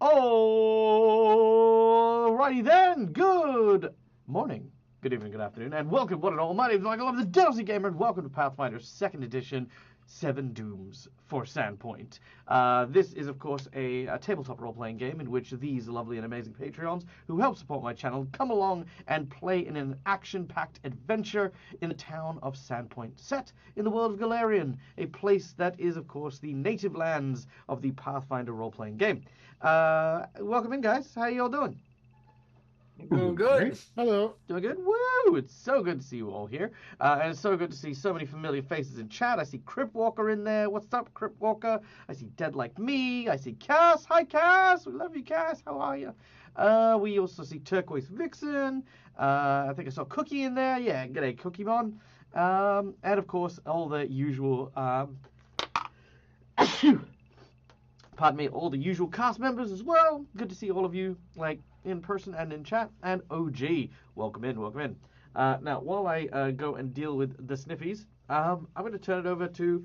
Alrighty then, good morning, good evening, good afternoon, and welcome one and all. My name is Michael, I'm the Delsey Gamer, and welcome to Pathfinder 2nd Edition, 7 Dooms for Sandpoint. This is, of course, a tabletop role-playing game in which these lovely and amazing Patreons who help support my channel come along and play in an action-packed adventure in the town of Sandpoint, set in the world of Galarian, a place that is, of course, the native lands of the Pathfinder role-playing game. Welcome in, guys. How you all doing? Doing good. Hello. Doing good? Woo! It's so good to see you all here. And it's so good to see so many familiar faces in chat. I see Crip Walker in there. What's up, Crip Walker? I see Dead Like Me. I see Cass. Hi, Cass. We love you, Cass. How are you? We also see Turquoise Vixen. I think I saw Cookie in there. Yeah, g'day, Cookie Mon. And, of course, all the usual... pardon me, all the usual cast members as well. Good to see all of you, like, in person and in chat. And OG, welcome in, welcome in. Now, while I go and deal with the sniffies, I'm going to turn it over to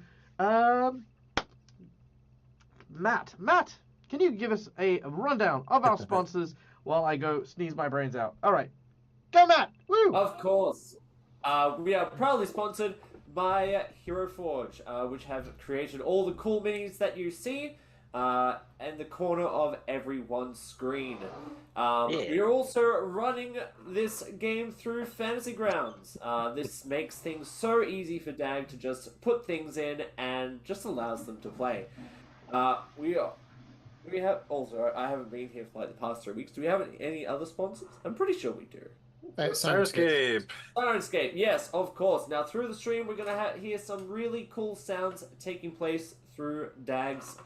Matt. Matt, can you give us a rundown of our sponsors while I go sneeze my brains out? All right. Go, Matt! Woo! Of course. We are proudly sponsored by Hero Forge, which have created all the cool minis that you see in the corner of everyone's screen. We are also running this game through Fantasy Grounds. This makes things so easy for Dag to just put things in and just allows them to play. We have also, I haven't been here for like the past 3 weeks. Do we have any other sponsors? I'm pretty sure we do. Sirenscape. Sirenscape, yes, of course. Now, through the stream, we're going to hear some really cool sounds taking place through Dag's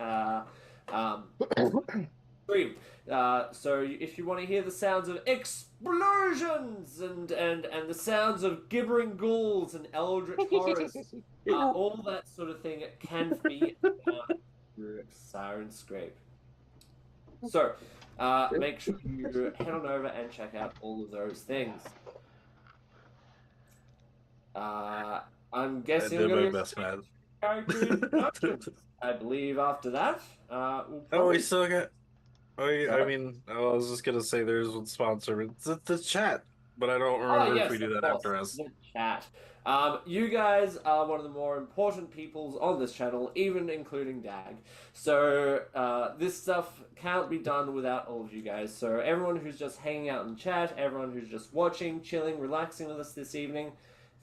stream. So if you want to hear the sounds of explosions and the sounds of gibbering ghouls and eldritch horrors, all that sort of thing can be through Sirenscape. So, make sure you head on over and check out all of those things. I'm guessing I did we're my going best, to man. character introductions. I believe after that, Oh, we still got... I mean, I was just going to say there's one sponsor. It's the chat, but I don't remember if we do that after us. The chat. You guys are one of the more important peoples on this channel, even including Dag. So this stuff can't be done without all of you guys. So everyone who's just hanging out in chat, everyone who's just watching, chilling, relaxing with us this evening,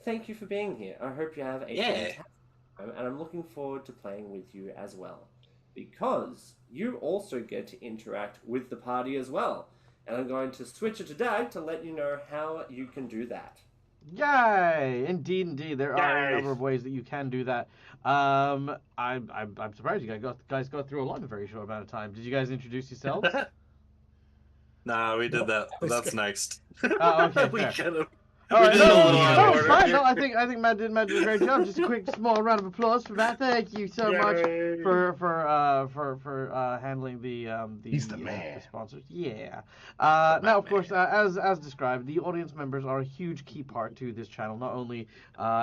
thank you for being here. I hope you have a fantastic time, and I'm looking forward to playing with you as well. Because you also get to interact with the party as well. And I'm going to switch it to Dag to let you know how you can do that. Yay! Indeed. There are a number of ways that you can do that. I'm surprised you guys got through a lot in a very short amount of time. Did you guys introduce yourselves? Nah, we did that. That's next. Oh, okay. We Fair. kind of... All right, did it a little out of order. fine. No, I think Matt did a great job. Just a quick small round of applause for Matt. Thank you so much for handling the He's the man. The sponsors. Yeah. Now, of course, as described, the audience members are a huge key part to this channel. Not only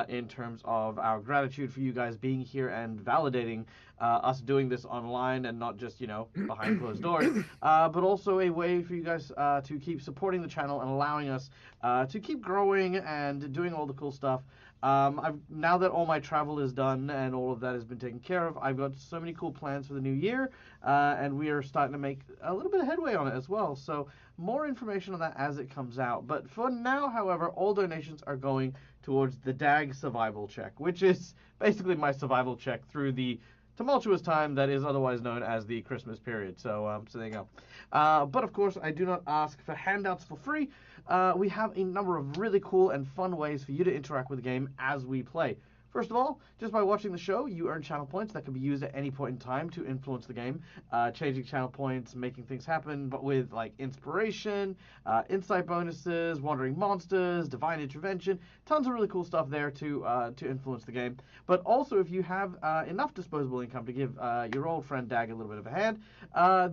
in terms of our gratitude for you guys being here and validating us doing this online and not just, behind closed doors, but also a way for you guys to keep supporting the channel and allowing us to keep growing and doing all the cool stuff. Now that all my travel is done and all of that has been taken care of, I've got so many cool plans for the new year, and we are starting to make a little bit of headway on it as well. So more information on that as it comes out. But for now, however, all donations are going towards the DAG survival check, which is basically my survival check through the tumultuous time that is otherwise known as the Christmas period. So there you go. But of course, I do not ask for handouts for free. We have a number of really cool and fun ways for you to interact with the game as we play. First of all, just by watching the show, you earn channel points that can be used at any point in time to influence the game, changing channel points, making things happen, but with like inspiration, insight bonuses, wandering monsters, divine intervention, tons of really cool stuff there to influence the game. But also, if you have enough disposable income to give your old friend Dag a little bit of a hand,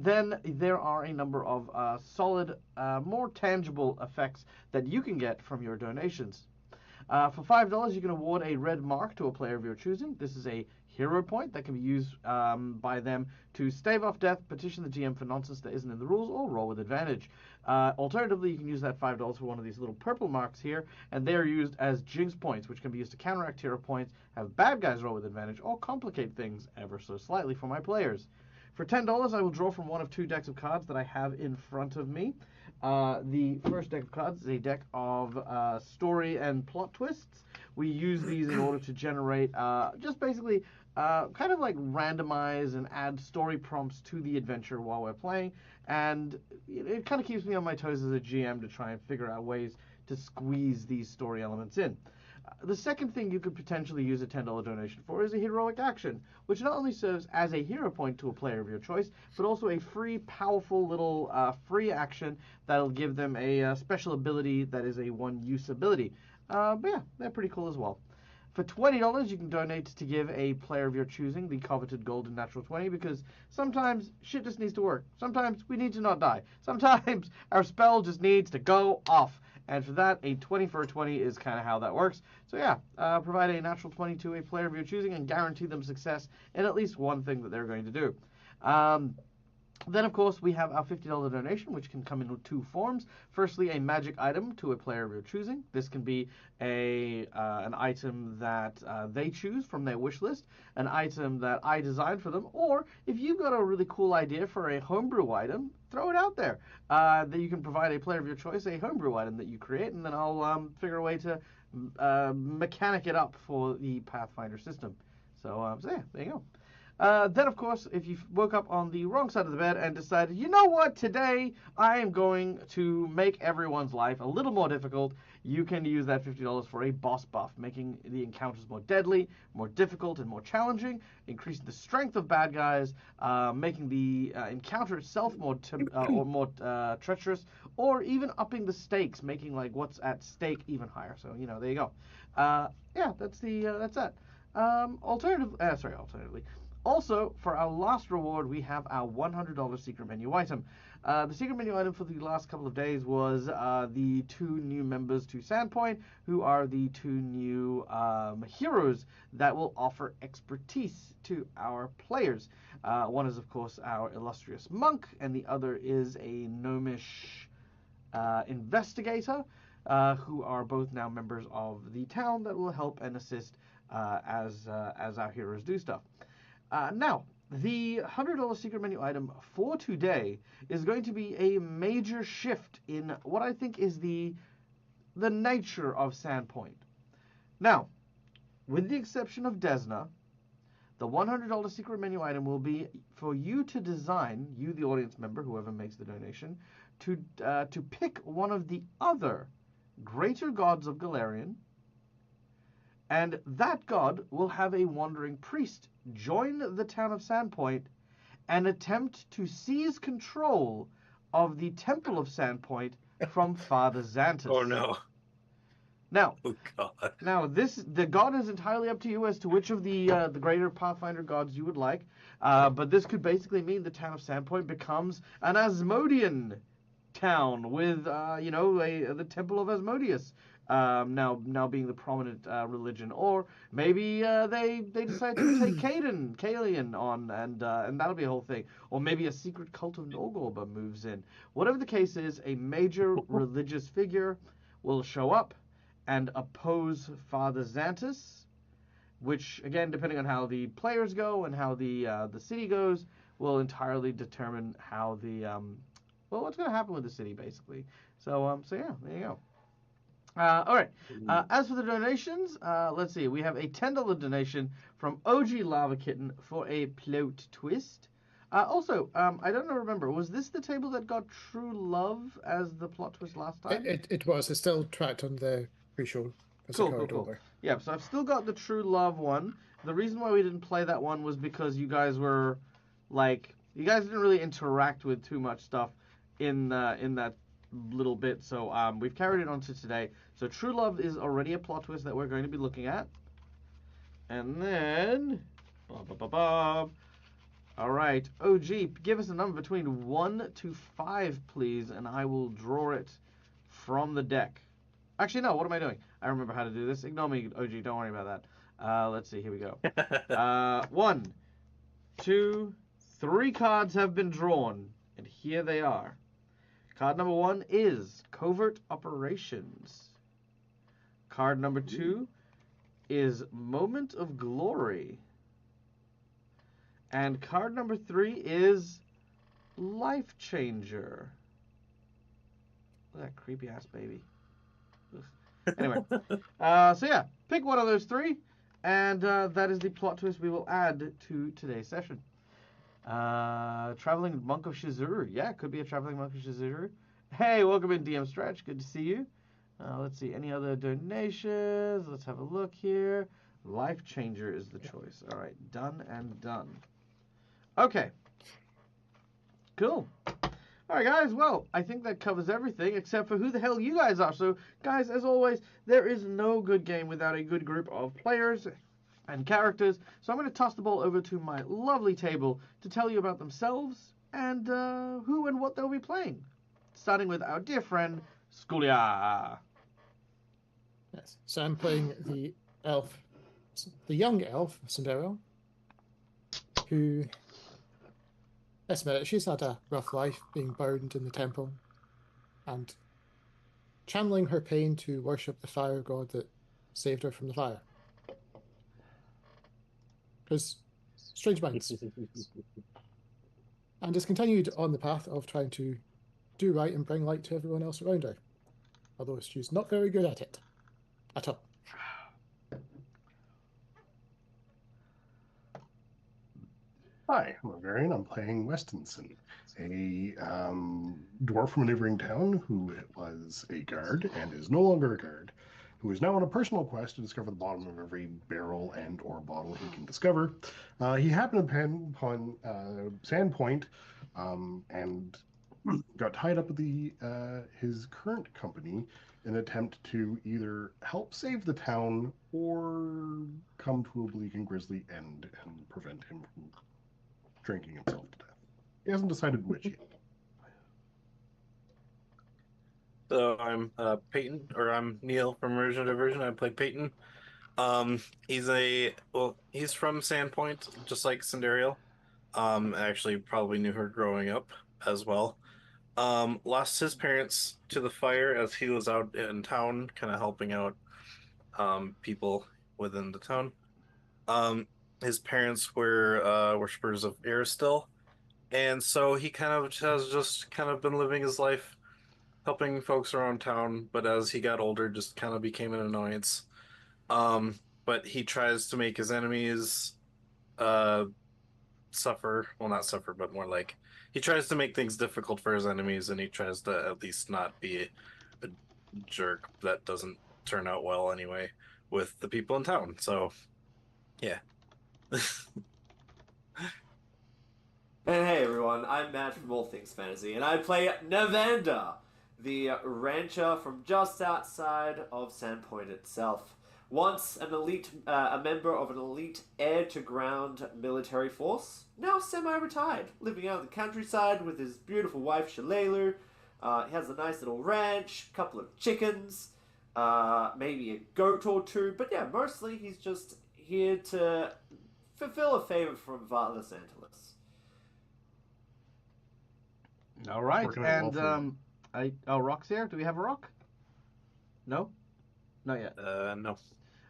then there are a number of solid, more tangible effects that you can get from your donations. For $5, you can award a red mark to a player of your choosing. This is a hero point that can be used by them to stave off death, petition the GM for nonsense that isn't in the rules, or roll with advantage. Alternatively, you can use that $5 for one of these little purple marks here, and they are used as jinx points, which can be used to counteract hero points, have bad guys roll with advantage, or complicate things ever so slightly for my players. For $10, I will draw from one of 2 decks of cards that I have in front of me. The first deck of cards is a deck of story and plot twists. We use these in order to generate just basically kind of like randomize and add story prompts to the adventure while we're playing. And it kind of keeps me on my toes as a GM to try and figure out ways to squeeze these story elements in. The second thing you could potentially use a $10 donation for is a heroic action, which not only serves as a hero point to a player of your choice, but also a free, powerful little free action that'll give them a special ability that is a one-use ability. But yeah, they're pretty cool as well. For $20, you can donate to give a player of your choosing the coveted golden natural 20, because sometimes shit just needs to work. Sometimes we need to not die. Sometimes our spell just needs to go off. And for that, a 20 for a 20 is kind of how that works. So yeah, provide a natural 20 to a player of your choosing and guarantee them success in at least one thing that they're going to do. Then, of course, we have our $50 donation, which can come in 2 forms. Firstly, a magic item to a player of your choosing. This can be an item that they choose from their wish list, an item that I designed for them, or if you've got a really cool idea for a homebrew item, throw it out there. That you can provide a player of your choice a homebrew item that you create, and then I'll figure a way to mechanic it up for the Pathfinder system. So yeah, there you go. Then, of course, if you woke up on the wrong side of the bed and decided, you know what, today I am going to make everyone's life a little more difficult, you can use that $50 for a boss buff, making the encounters more deadly, more difficult, and more challenging, increasing the strength of bad guys, making the encounter itself more treacherous, or even upping the stakes, making like what's at stake even higher. So, you know, there you go. Yeah, that's that. Alternatively. Also, for our last reward, we have our $100 secret menu item. The secret menu item for the last couple of days was the 2 new members to Sandpoint, who are the 2 new heroes that will offer expertise to our players. One is, of course, our illustrious monk, and the other is a gnomish investigator, who are both now members of the town that will help and assist as our heroes do stuff. Now, the $100 secret menu item for today is going to be a major shift in what I think is the nature of Sandpoint. Now, with the exception of Desna, the $100 secret menu item will be for you to design, you the audience member, whoever makes the donation, to pick one of the other greater gods of Galarian, and that god will have a wandering priest join the town of Sandpoint and attempt to seize control of the Temple of Sandpoint from Father Xantus. Oh no. Now, oh god. Now the god is entirely up to you as to which of the greater Pathfinder gods you would like, but this could basically mean the town of Sandpoint becomes an Asmodean town with the Temple of Asmodeus. Now being the prominent religion, or maybe they decide to take Kalian on, and that'll be a whole thing, or maybe a secret cult of Norgorba moves in. Whatever the case is, a major religious figure will show up and oppose Father Xantus, which again, depending on how the players go and how the city goes, will entirely determine how what's going to happen with the city, basically. So yeah, there you go. All right. As for the donations, let's see. We have a $10 donation from OG Lava Kitten for a plot twist. Also, I don't remember. Was this the table that got True Love as the plot twist last time? It was. It's still tracked on the pre-show. Cool. Yeah, so I've still got the True Love one. The reason why we didn't play that one was because you guys were, you guys didn't really interact with too much stuff in that little bit, so we've carried it on to today. So True Love is already a plot twist that we're going to be looking at. And then alright, OG, give us a number between 1 to 5, please, and I will draw it from the deck. Actually, no, what am I doing? I remember how to do this. Ignore me, OG, don't worry about Let's see. Here we go. 1, 2, 3 cards have been drawn, and here they are. Card number 1 is Covert Operations. Card number 2 is Moment of Glory. And card number 3 is Life Changer. Look at that creepy ass baby. Ugh. Anyway, so yeah, pick one of those 3, and that is the plot twist we will add to today's session. Traveling Monk of Shizuru. Yeah, it could be a Traveling Monk of Shizuru. Hey, welcome in, DM Stretch. Good to see you. Let's see, any other donations? Let's have a look here. Life Changer is the choice. All right, done and done. Okay. Cool. All right, guys. Well, I think that covers everything except for who the hell you guys are. So, guys, as always, there is no good game without a good group of players and characters. So I'm going to toss the ball over to my lovely table to tell you about themselves and who and what they'll be playing. Starting with our dear friend, Skulia. Yes. So I'm playing the young elf, Cinderella, who, let's admit it, she's had a rough life being bound in the temple and channeling her pain to worship the fire god that saved her from the fire. Because strange minds. And has continued on the path of trying to do right and bring light to everyone else around her. Although she's not very good at it. At all. Hi, I'm Bavarian. I'm playing Westinson, a dwarf from a neighboring town who was a guard and is no longer a guard, who is now on a personal quest to discover the bottom of every barrel and or bottle he can discover. He happened upon Sandpoint and got tied up with his current company in an attempt to either help save the town or come to a bleak and grisly end and prevent him from drinking himself to death. He hasn't decided which yet. So I'm Peyton, or I'm Neil from Immersion Diversion. I play Peyton. He's from Sandpoint, just like Cinderella. Actually probably knew her growing up as well. Lost his parents to the fire as he was out in town, kind of helping out people within the town. His parents were worshippers of Aristil, and so he kind of has just kind of been living his life helping folks around town, but as he got older, just kind of became an annoyance. But he tries to make his enemies suffer. Well, not suffer, but more like he tries to make things difficult for his enemies, and he tries to at least not be a jerk that doesn't turn out well anyway with the people in town. So, yeah. And hey everyone, I'm Matt from All Things Fantasy, and I play Navander, the rancher from just outside of Sandpoint itself. Once a member of an elite air-to-ground military force, now semi-retired, living out in the countryside with his beautiful wife Shalelu. He has a nice little ranch, a couple of chickens, maybe a goat or 2, but yeah, mostly he's just here to fulfill a favor from Father Santalis. All right, and Rock's here. Do we have a Rock? No, not yet. No.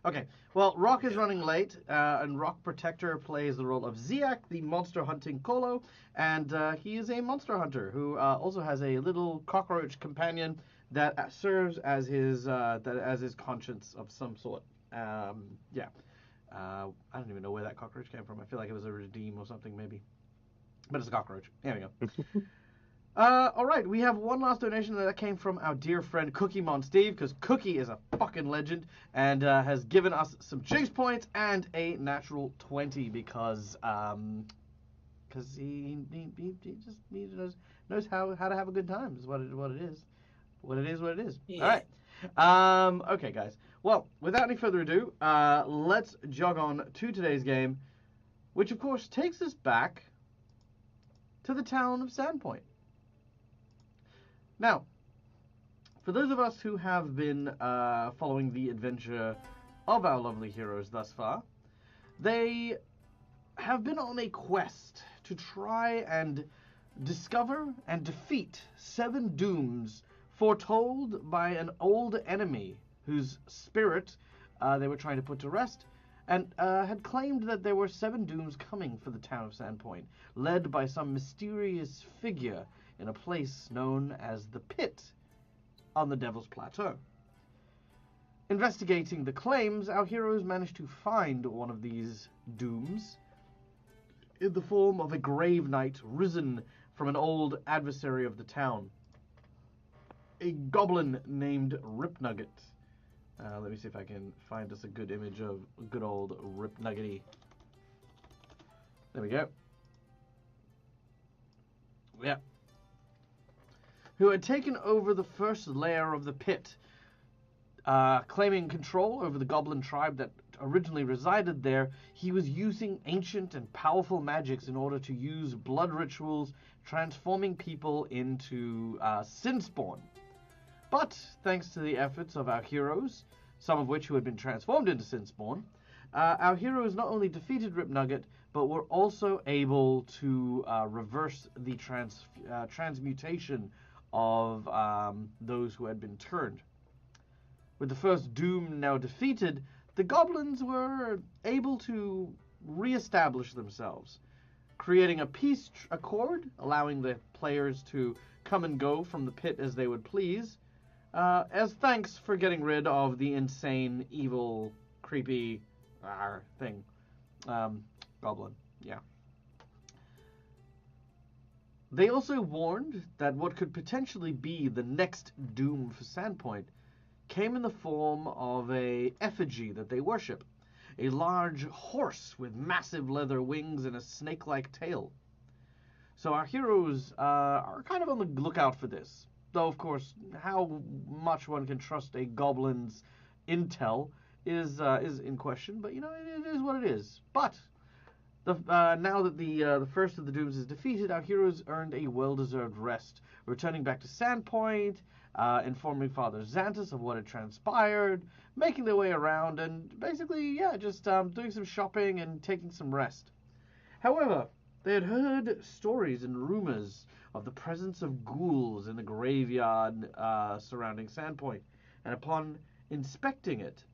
Okay, well, Rock is running late, and Rock Protector plays the role of Ziak, the monster hunting Kolo, and he is a monster hunter who also has a little cockroach companion that serves as his conscience of some sort. Yeah. I don't even know where that cockroach came from. I feel like it was a redeem or something, maybe. But it's a cockroach. There we go. All right, we have one last donation that came from our dear friend Cookie Steve, because Cookie is a fucking legend and has given us some jinx points and a natural 20 because he just knows how to have a good time is what it is. What it is. Yeah. All right. Okay, guys. Well, without any further ado, let's jog on to today's game, which of course takes us back to the town of Sandpoint. Now, for those of us who have been following the adventure of our lovely heroes thus far. They have been on a quest to try and discover and defeat 7 dooms foretold by an old enemy whose spirit they were trying to put to rest, and had claimed that there were 7 dooms coming for the town of Sandpoint, led by some mysterious figure in a place known as the Pit on the Devil's Plateau. Investigating the claims, our heroes managed to find one of these dooms in the form of a grave knight risen from an old adversary of the town, a goblin named Ripnugget. Let me see if I can find us a good image of good old Ripnuggety. There we go. Yeah. Who had taken over the first layer of the pit, claiming control over the goblin tribe that originally resided there. He was using ancient and powerful magics in order to use blood rituals, transforming people into Sandpoint. But thanks to the efforts of our heroes, some of which who had been transformed into Sandpoint, our heroes not only defeated Ripnugget, but were also able to reverse the transmutation of those who had been turned. With the first doom now defeated, the goblins were able to re-establish themselves, creating a peace accord, allowing the players to come and go from the pit as they would please, as thanks for getting rid of the insane, evil, creepy thing. Goblin, yeah. They also warned that what could potentially be the next doom for Sandpoint came in the form of a effigy that they worship, a large horse with massive leather wings and a snake-like tail. So our heroes are kind of on the lookout for this, though of course how much one can trust a goblin's intel is in question, but you know, it is what it is. But now that the first of the dooms is defeated, our heroes earned a well-deserved rest, returning back to Sandpoint, informing Father Xantus of what had transpired, making their way around, and basically, yeah, just doing some shopping and taking some rest. However, they had heard stories and rumors of the presence of ghouls in the graveyard surrounding Sandpoint, and upon inspecting it,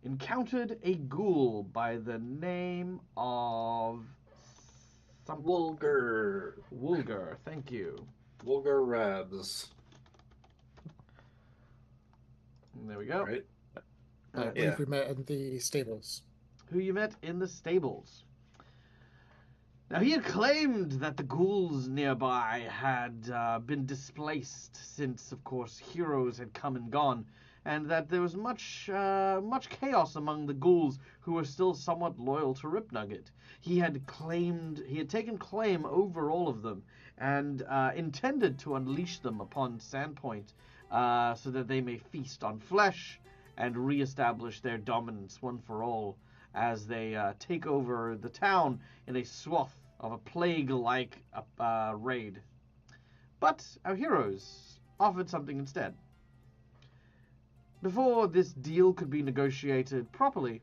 encountered a ghoul by the name of Wulgar. Wulgar, thank you. Wulgar Rabs. There we go. Right? Yeah. We met in the stables. Who you met in the stables. Now, he had claimed that the ghouls nearby had been displaced since, of course, heroes had come and gone, and that there was much chaos among the ghouls who were still somewhat loyal to Ripnugget. He had taken claim over all of them, and intended to unleash them upon Sandpoint, so that they may feast on flesh and reestablish their dominance one for all, as they take over the town in a swath of a plague-like raid. But our heroes offered something instead. Before this deal could be negotiated properly,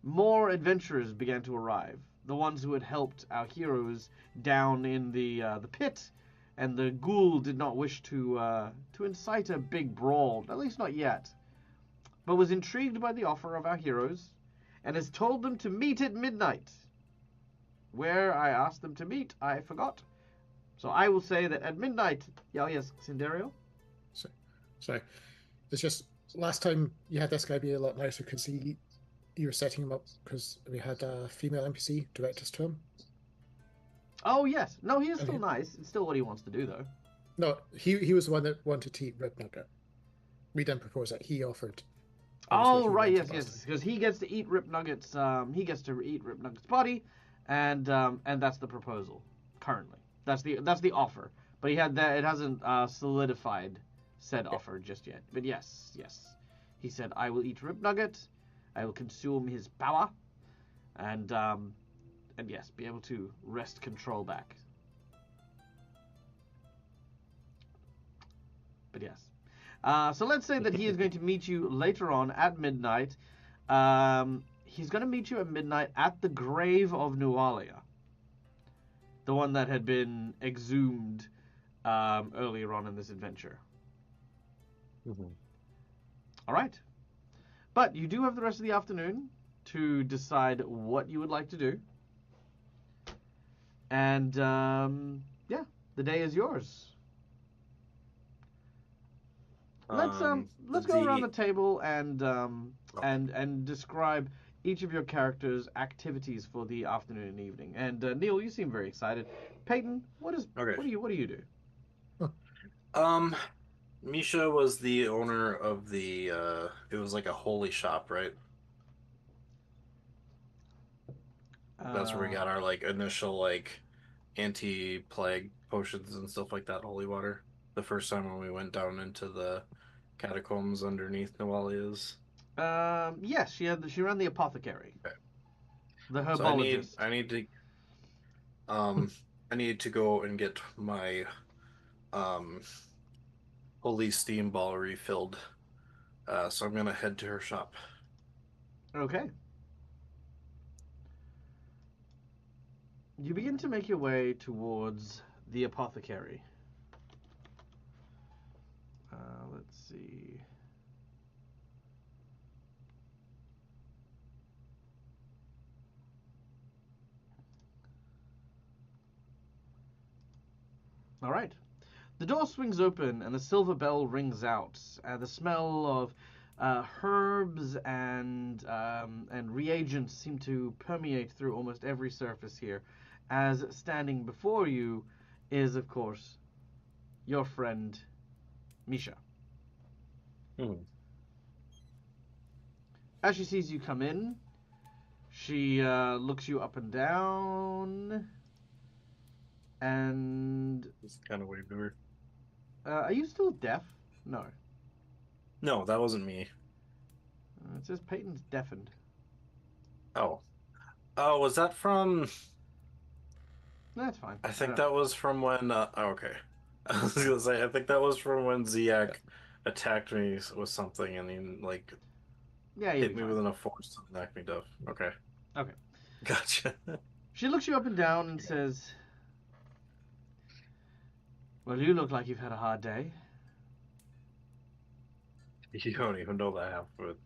more adventurers began to arrive. The ones who had helped our heroes down in the pit, and the ghoul did not wish to incite a big brawl, at least not yet, but was intrigued by the offer of our heroes, and has told them to meet at midnight. Where I asked them to meet, I forgot. So I will say that at midnight. Oh yes, Cinderio? Sorry. It's just last time you had this guy be a lot nicer because you were setting him up because we had a female NPC direct us to him. Oh yes. No, he is still nice. It's still what he wants to do though. No, he was the one that wanted to eat Ripnugget. We didn't propose that. He offered. Oh right, yes, because he gets to eat Ripnugget's. He gets to eat Ripnugget's body, and that's the proposal currently. That's the offer. But it hasn't solidified said offer just yet. But yes. He said, I will eat Ripnugget, I will consume his power, and yes, be able to wrest control back. But yes. So let's say that he is going to meet you later on at midnight He's going to meet you at midnight at the grave of Nualia, the one that had been exhumed earlier on in this adventure. Mhm. All right. But you do have the rest of the afternoon to decide what you would like to do. And, yeah, the day is yours. Let's go around the table and describe each of your characters' activities for the afternoon and evening. And Neil, you seem very excited. Peyton, what do you do? Misha was the owner of the it was like a holy shop, right? That's where we got our like initial like anti-plague potions and stuff like that, holy water. The first time when we went down into the catacombs underneath Noalia's. Yes, she ran the apothecary. Okay. The So herbologist. I need to go and get my holy steam ball refilled. So I'm gonna head to her shop. Okay. You begin to make your way towards the apothecary. Let's see. All right. The door swings open and the silver bell rings out. The smell of herbs and reagents seem to permeate through almost every surface here, as standing before you is, of course, your friend Misha. As she sees you come in, she looks you up and down, and Just kind of waved to her. are you still deaf? No. No, that wasn't me. It says Peyton's deafened. Oh, was that from? That's fine. I think that was from when. Okay, I was gonna say I think that was from when Ziak attacked me with something and he like hit me with enough force to knock me deaf. Okay. Okay. Gotcha. She looks you up and down and says, "Well, you look like you've had a hard day." You don't even know that half of it.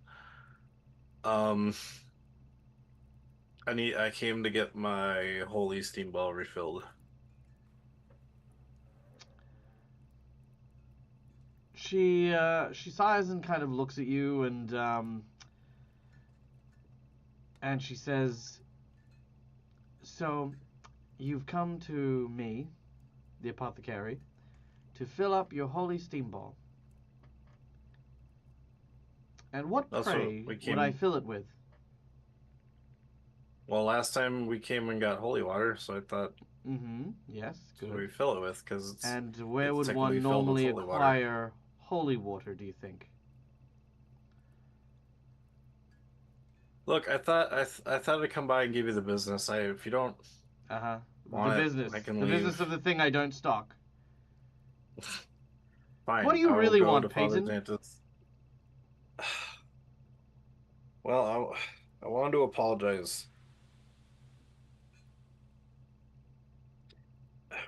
I came to get my holy steam ball refilled. She sighs and kind of looks at you and she says, "So, you've come to me, the apothecary, to fill up your holy steam ball. And what, pray, would I fill it with?" Well, last time we came and got holy water, so I thought. Yes, good. What do we fill it with? Because and where would one normally acquire holy water, do you think? Look, I thought I'd come by and give you the business. If you don't. The want business. I can the leave. business of the thing I don't stock. Fine. What do you really want, Peyton? Well, I wanted to apologize.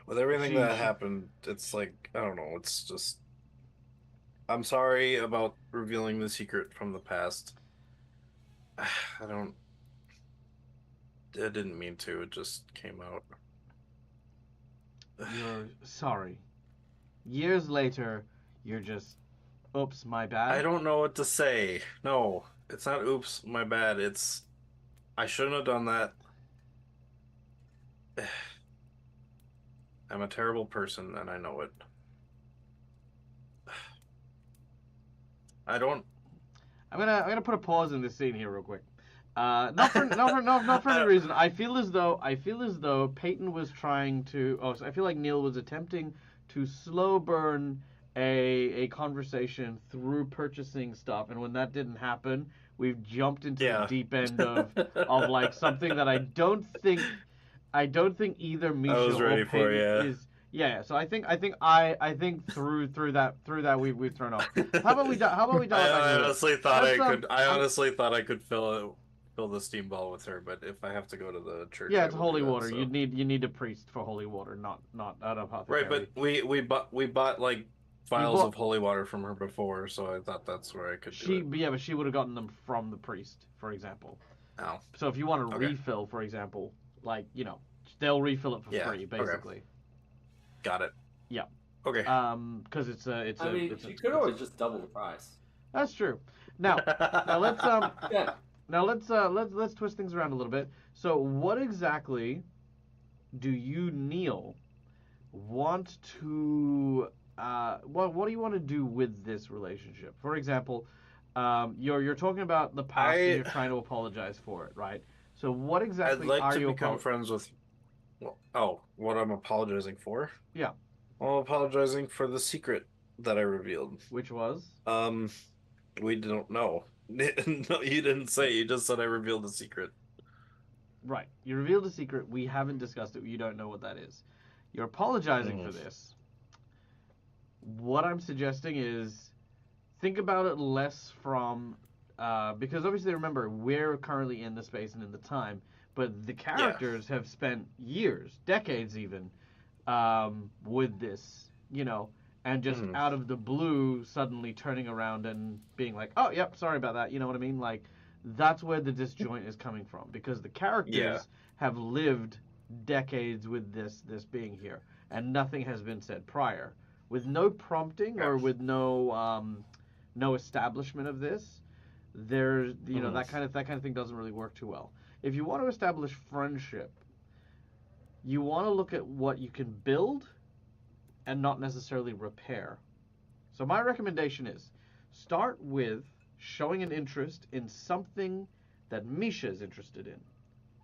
With everything that happened, it's like, I don't know, it's just... I'm sorry about revealing the secret from the past. I didn't mean to, it just came out. You're sorry. Years later, you're just, oops, my bad? I don't know what to say. No, it's not oops, my bad. It's, I shouldn't have done that. I'm a terrible person, and I know it. I'm gonna put a pause in this scene here real quick. Not for any reason. I feel as though Peyton was trying to. I feel like Neil was attempting to slow burn a conversation through purchasing stuff, and when that didn't happen, we've jumped into the deep end of like something that I don't think either Misha or Peyton is. Yeah. So I think through that we've thrown off. How about we dial it back a little bit? Let's I honestly thought I could fill the steam ball with her, but if I have to go to the church, Yeah, I it's will do holy that, water. so. You need a priest for holy water, not an Right, apothecary. but we bought like You vials bought of holy water from her before, so I thought that's where I could do it. but she would have gotten them from the priest, for example. Oh, So if you want to okay. refill, for example, like they'll refill it for Yeah, free, okay. basically. Got it. Yeah. Okay. Because it's a. I mean, you could always just double the price. That's true. Now let's Yeah. Now let's twist things around a little bit. So what exactly do you, Neil, want to what do you want to do with this relationship? For example, you're talking about the past and you're trying to apologize for it, right? So what I'd exactly like are to you become friends with. Well, what I'm apologizing for? Yeah. I'm apologizing for the secret that I revealed. Which was? We don't know. No, you didn't say. You just said I revealed the secret. Right. You revealed a secret. We haven't discussed it. You don't know what that is. You're apologizing for this. What I'm suggesting is think about it less from because obviously remember we're currently in the space and in the time, but the characters have spent years, decades even, with this, and just out of the blue suddenly turning around and being like, oh, yep, sorry about that. You know what I mean? Like that's where the disjoint is coming from because the characters have lived decades with this being here, and nothing has been said prior. With no prompting or with no establishment of this, there's that kind of thing doesn't really work too well. If you want to establish friendship, you want to look at what you can build and not necessarily repair. So my recommendation is start with showing an interest in something that Misha is interested in.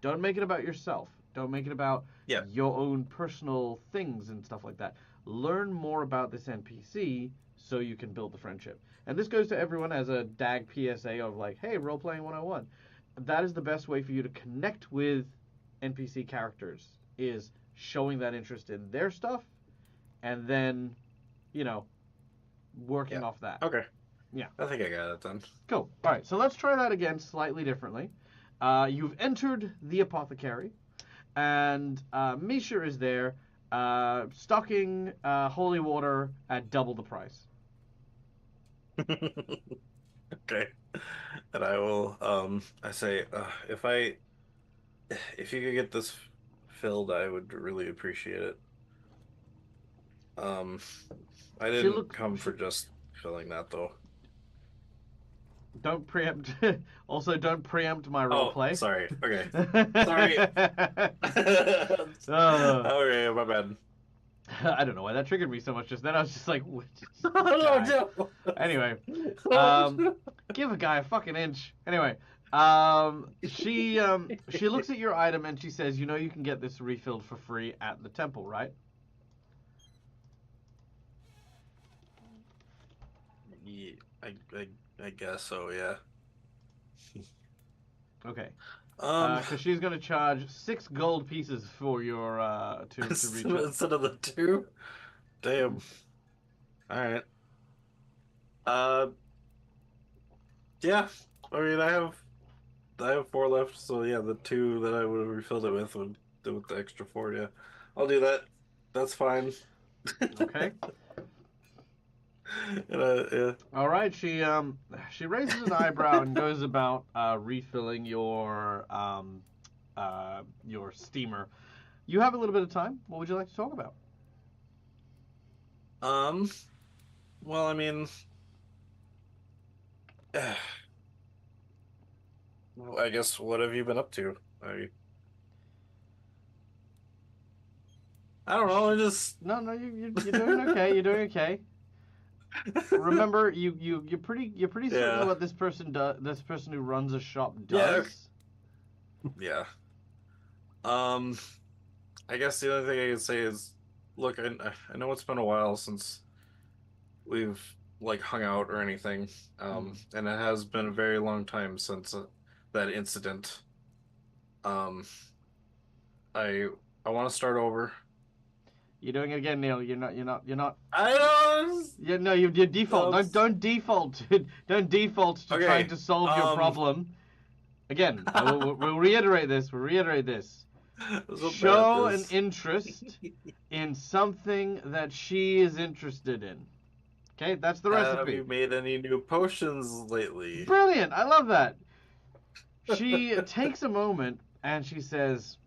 Don't make it about yourself. Don't make it about your own personal things and stuff like that. Learn more about this NPC so you can build the friendship. And this goes to everyone as a DAG PSA of like, hey, role-playing 101. That is the best way for you to connect with NPC characters is showing that interest in their stuff and then, working off that. Okay. Yeah. I think I got it then. Cool. All right, so let's try that again slightly differently. You've entered the apothecary, and Misha is there, stocking holy water at double the price. Okay. And I will, I say, if you could get this filled, I would really appreciate it. I didn't come for just filling that though. Don't preempt. Also, don't preempt my roleplay. Sorry. Okay. Sorry. Okay, my bad. I don't know why that triggered me so much just then. I was just like, what? No. Anyway, give a guy a fucking inch. Anyway, she looks at your item and she says, you can get this refilled for free at the temple, right? Yeah, I guess so, yeah. Okay. Because she's going to charge 6 gold pieces for your to reach it. Instead of the 2? Damn. Alright. Yeah. I mean, I have 4 left, so yeah, the 2 that I would have refilled it with would do with the extra 4, yeah. I'll do that. That's fine. Okay. Yeah. All right. She raises an eyebrow and goes about refilling your steamer. You have a little bit of time. What would you like to talk about? Well, I mean, well, I guess what have you been up to? I don't know. You're doing okay. You're doing okay. Remember, you're pretty certain what this person does. This person who runs a shop does. Yeah. I guess the only thing I can say is, look, I know it's been a while since we've hung out or anything, and it has been a very long time since that incident. I want to start over. You're doing it again, Neil. You're not. I don't. Yeah, no, you default. Those- Don't default. Don't default to Okay, trying to solve your problem. Again, we'll reiterate this. We'll reiterate this. Show an interest in something that she is interested in. Okay, that's the Have recipe. you made any new potions lately? Brilliant. I love that. She takes a moment and she says,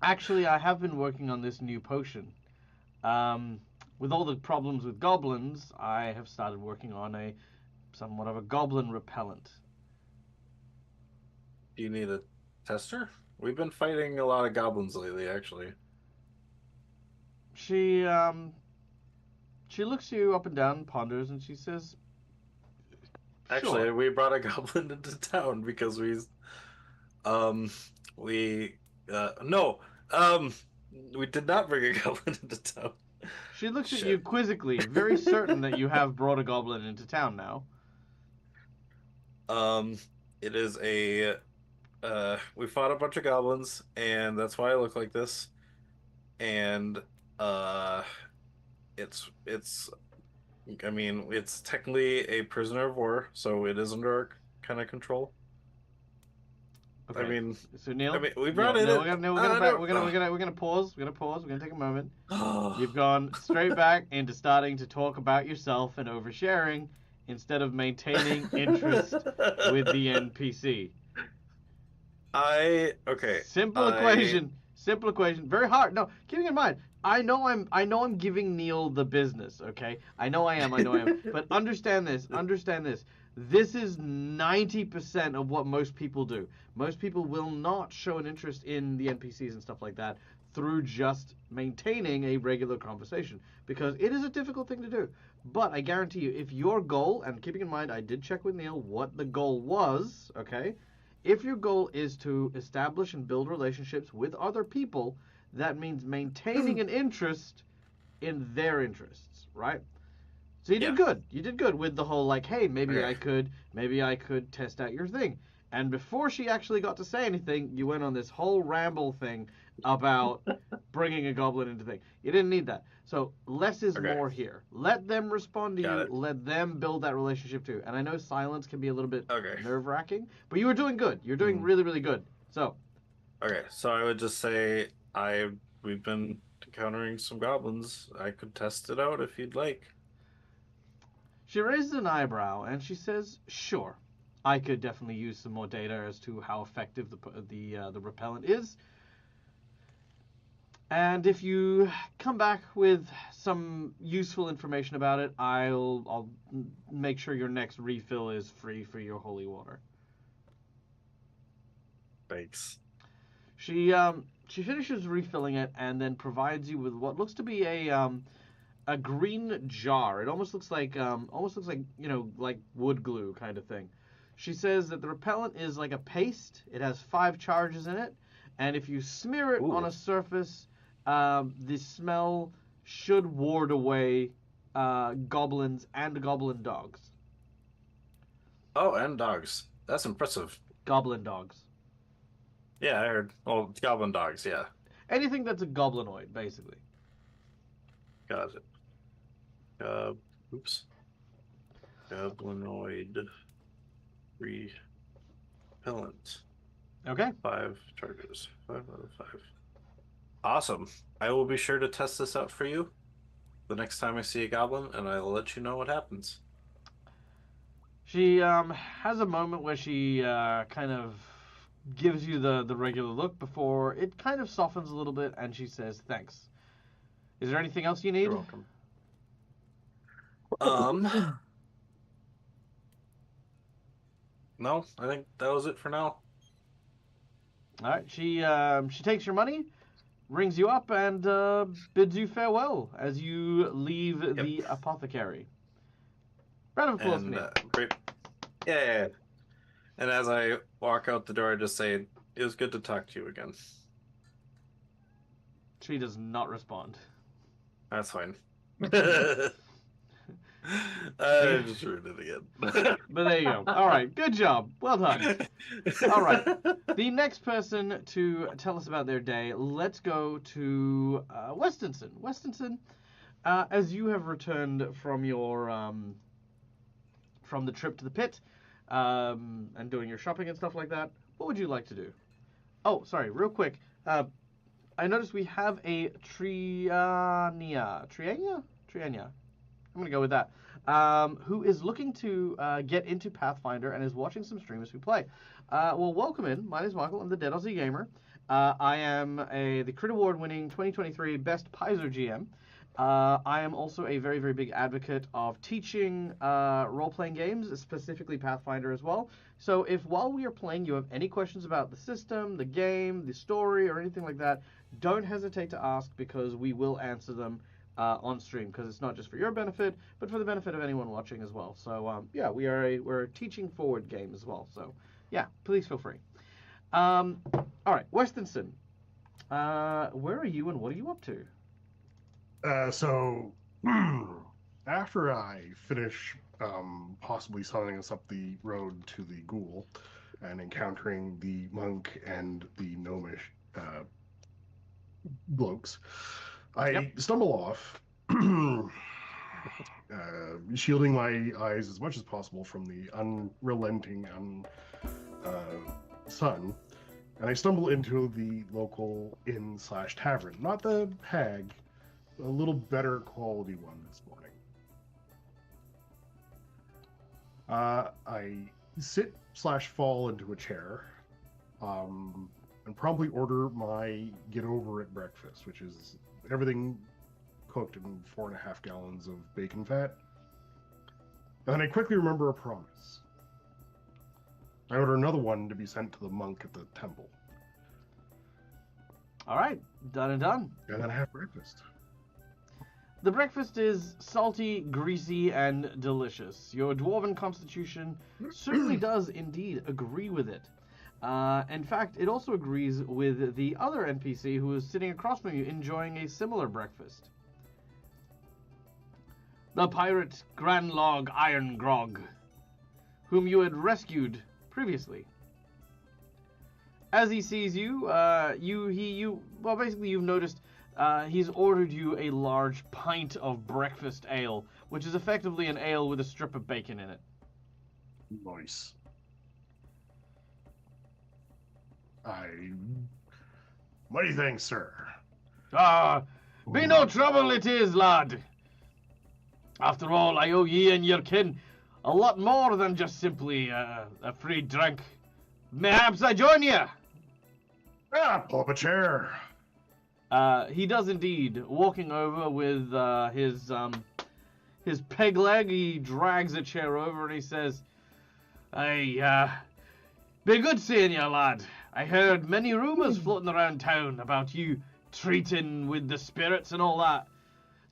"Actually, I have been working on this new potion. With all the problems with goblins, I have started working on somewhat of a goblin repellent." Do you need a tester? We've been fighting a lot of goblins lately, actually. She looks you up and down, ponders, and she says, Actually, "Sure." we brought a goblin into town because no, we did not bring a goblin into town. She looks at Shit. you quizzically, very certain that you have brought a goblin into town now. It is we fought a bunch of goblins, and that's why I look like this. And it's I mean, it's technically a prisoner of war, so it is under our kind of control. Okay. I mean, So Neil, we brought Neil, in. Neil, we're gonna pause. We're gonna pause. We're gonna take a moment. You've gone straight back into starting to talk about yourself and oversharing instead of maintaining interest with the NPC. Okay. Simple equation. Simple equation. Very hard. No, keeping in mind, I know I'm giving Neil the business, okay? I know I am. But understand this. This is 90% of what most people do. Most people will not show an interest in the NPCs and stuff like that through just maintaining a regular conversation, because it is a difficult thing to do. But I guarantee you, if your goal, and keeping in mind, I did check with Neil what the goal was, okay? If your goal is to establish and build relationships with other people, that means maintaining an interest in their interests, right? So you did good. You did good with the whole like, hey, maybe I could test out your thing. And before she actually got to say anything, you went on this whole ramble thing about bringing a goblin into thing. You didn't need that. So less is more here. Let them respond to you. Let them build that relationship too. And I know silence can be a little bit nerve-wracking, but you were doing good. You're doing really, really good. So. Okay, so I would just say we've been encountering some goblins. I could test it out if you'd like. She raises an eyebrow and she says, "Sure, I could definitely use some more data as to how effective the repellent is. And if you come back with some useful information about it, I'll make sure your next refill is free for your holy water." Thanks. She finishes refilling it and then provides you with what looks to be a green jar. It almost looks like like wood glue kind of thing. She says that the repellent is like a paste. It has 5 charges in it, and if you smear it on a surface, the smell should ward away goblins and goblin dogs. Oh, and dogs. That's impressive. Goblin dogs. Yeah, I heard. Oh, goblin dogs, yeah. Anything that's a goblinoid, basically. Got it. Oops. Goblinoid repellent. Okay. 5 charges. 5 out of 5. Awesome. I will be sure to test this out for you the next time I see a goblin, and I'll let you know what happens. She has a moment where she kind of gives you the regular look before it kind of softens a little bit, and she says, "Thanks. Is there anything else you need?" You're welcome. No, I think that was it for now. All right. She takes your money, rings you up, and bids you farewell as you leave the apothecary. Round of applause for me. Yeah. And as I walk out the door, I just say, "It was good to talk to you again." She does not respond. That's fine. I just ruined it again. But there you go. All right, good job. Well done. All right. The next person to tell us about their day, let's go to Westonson. Westonson, as you have returned from your from the trip to the pit and doing your shopping and stuff like that, what would you like to do? Oh, sorry, real quick. I noticed we have a Triania. I'm gonna go with that. Who is looking to get into Pathfinder and is watching some streamers who play. Well, welcome in. My name is Michael. I'm the Dead Aussie Gamer. I am the Crit Award winning 2023 Best Paizo GM. I am also a very, very big advocate of teaching role-playing games, specifically Pathfinder as well. So if while we are playing you have any questions about the system, the game, the story, or anything like that, don't hesitate to ask because we will answer them on stream, because it's not just for your benefit, but for the benefit of anyone watching as well. So yeah, we're a teaching forward game as well. So yeah, please feel free. All right, Westonson, where are you and what are you up to? So after I finish possibly summoning us up the road to the ghoul and encountering the monk and the gnomish blokes, I stumble off, shielding my eyes as much as possible from the unrelenting sun, and I stumble into the local inn/tavern. Not the Hag, a little better quality one this morning. I sit/fall into a chair, and promptly order my get over it breakfast, which is everything cooked in 4.5 gallons of bacon fat. And then I quickly remember a promise. I order another one to be sent to the monk at the temple. All right, done and done. And then I have breakfast. The breakfast is salty, greasy, and delicious. Your dwarven constitution certainly does indeed agree with it. In fact, it also agrees with the other NPC who is sitting across from you enjoying a similar breakfast. The pirate Granlog Iron Grog, whom you had rescued previously. As he sees you, well, basically you've noticed he's ordered you a large pint of breakfast ale, which is effectively an ale with a strip of bacon in it. Nice. Many thanks, sir. Be no trouble it is, lad. After all, I owe ye and your kin a lot more than just simply a free drink. Mayhaps I join ye. Pull up a chair. He does indeed. Walking over with his peg leg, he drags a chair over and he says, "Hey, be good seeing you, lad. I heard many rumors floating around town about you treating with the spirits and all that.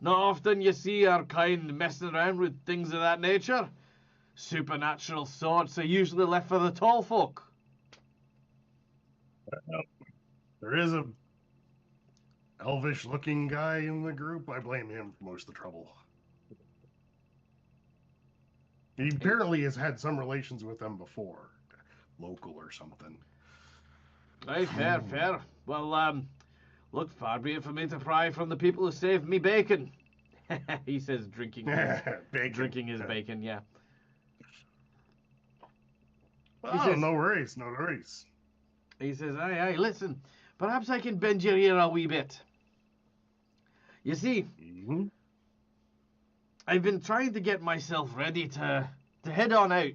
Not often you see our kind messing around with things of that nature. Supernatural sorts are usually left for the tall folk." There is a elvish-looking guy in the group. I blame him for most of the trouble. He apparently has had some relations with them before, local or something. Aye, fair. Well, look, far be it for me to pry from the people who saved me bacon. He says, drinking his bacon, yeah. Oh, says, no worries. He says, aye, listen, perhaps I can bend your ear a wee bit. You see, I've been trying to get myself ready to head on out.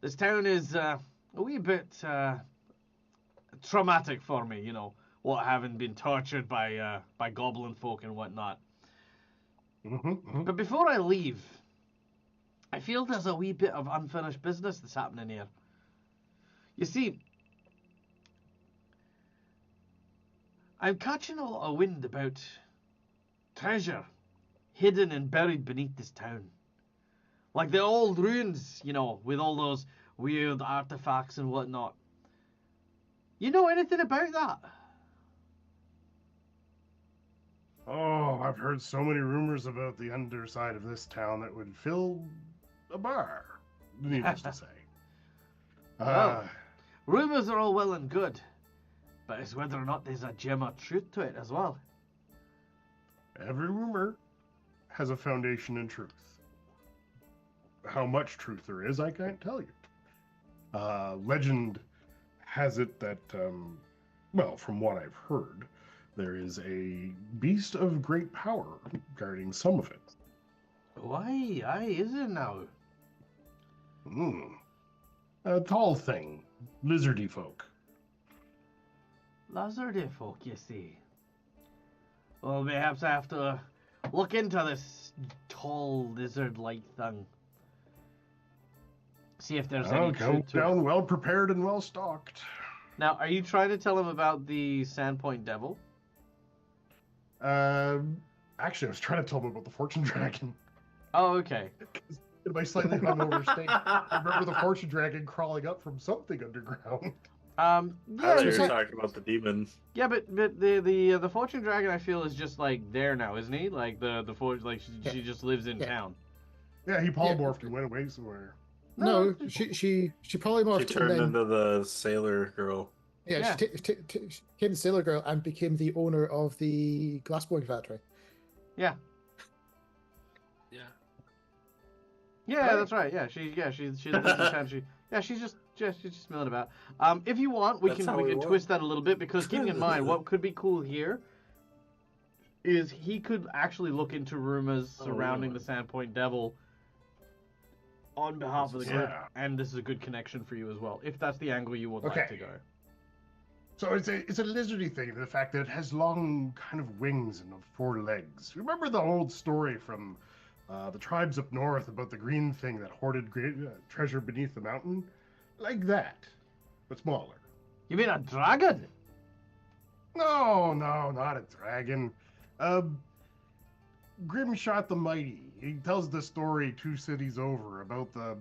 This town is a wee bit traumatic for me, you know, what having been tortured by goblin folk and whatnot. But before I leave, I feel there's a wee bit of unfinished business that's happening here. You see, I'm catching a lot of wind about treasure hidden and buried beneath this town. Like the old ruins, you know, with all those weird artifacts and whatnot. You know anything about that? Oh, I've heard so many rumors about the underside of this town that would fill a bar, needless to say. Well, rumors are all well and good, but it's whether or not there's a gem of truth to it as well. Every rumor has a foundation in truth. How much truth there is, I can't tell you. Legend has it that, well, from what I've heard, there is a beast of great power guarding some of it. Why? Aye, is it now? A tall thing, lizardy folk. Lizardy folk, you see. Well, perhaps I have to look into this tall lizard-like thing. See if there's any Come truth to down it. well prepared and well stocked. Now, are you trying to tell him about the Sandpoint Devil? Actually, I was trying to tell them about the fortune dragon. Oh, okay. In my slightly hungover state, I remember the fortune dragon crawling up from something underground. I Yeah, thought you it's were like- talking about the demon. yeah, but the fortune dragon I feel is just like there now, isn't he? Like the fortune, like she just lives in Yeah. town. Yeah, he polymorphed and went away somewhere. No, she probably She morphed turned and then into the sailor girl. yeah, she became the sailor girl and became the owner of the glassblowing factory. Yeah. Yeah. Yeah, Right. that's right. Yeah, she lives in town. She's just milling about. If you want, we That's can how we we can want. twist that a little bit because keeping in mind what could be cool here is he could actually look into rumors surrounding the Sandpoint Devil on behalf of the group, Yeah. and this is a good connection for you as well, if that's the angle you would like Okay. to go. So it's a lizardy thing, the fact that it has long kind of wings and 4 legs. Remember the old story from the tribes up north about the green thing that hoarded great treasure beneath the mountain? Like that, but smaller. You mean a dragon? No, not a dragon. Grimshot the Mighty. He tells the story 2 cities over about the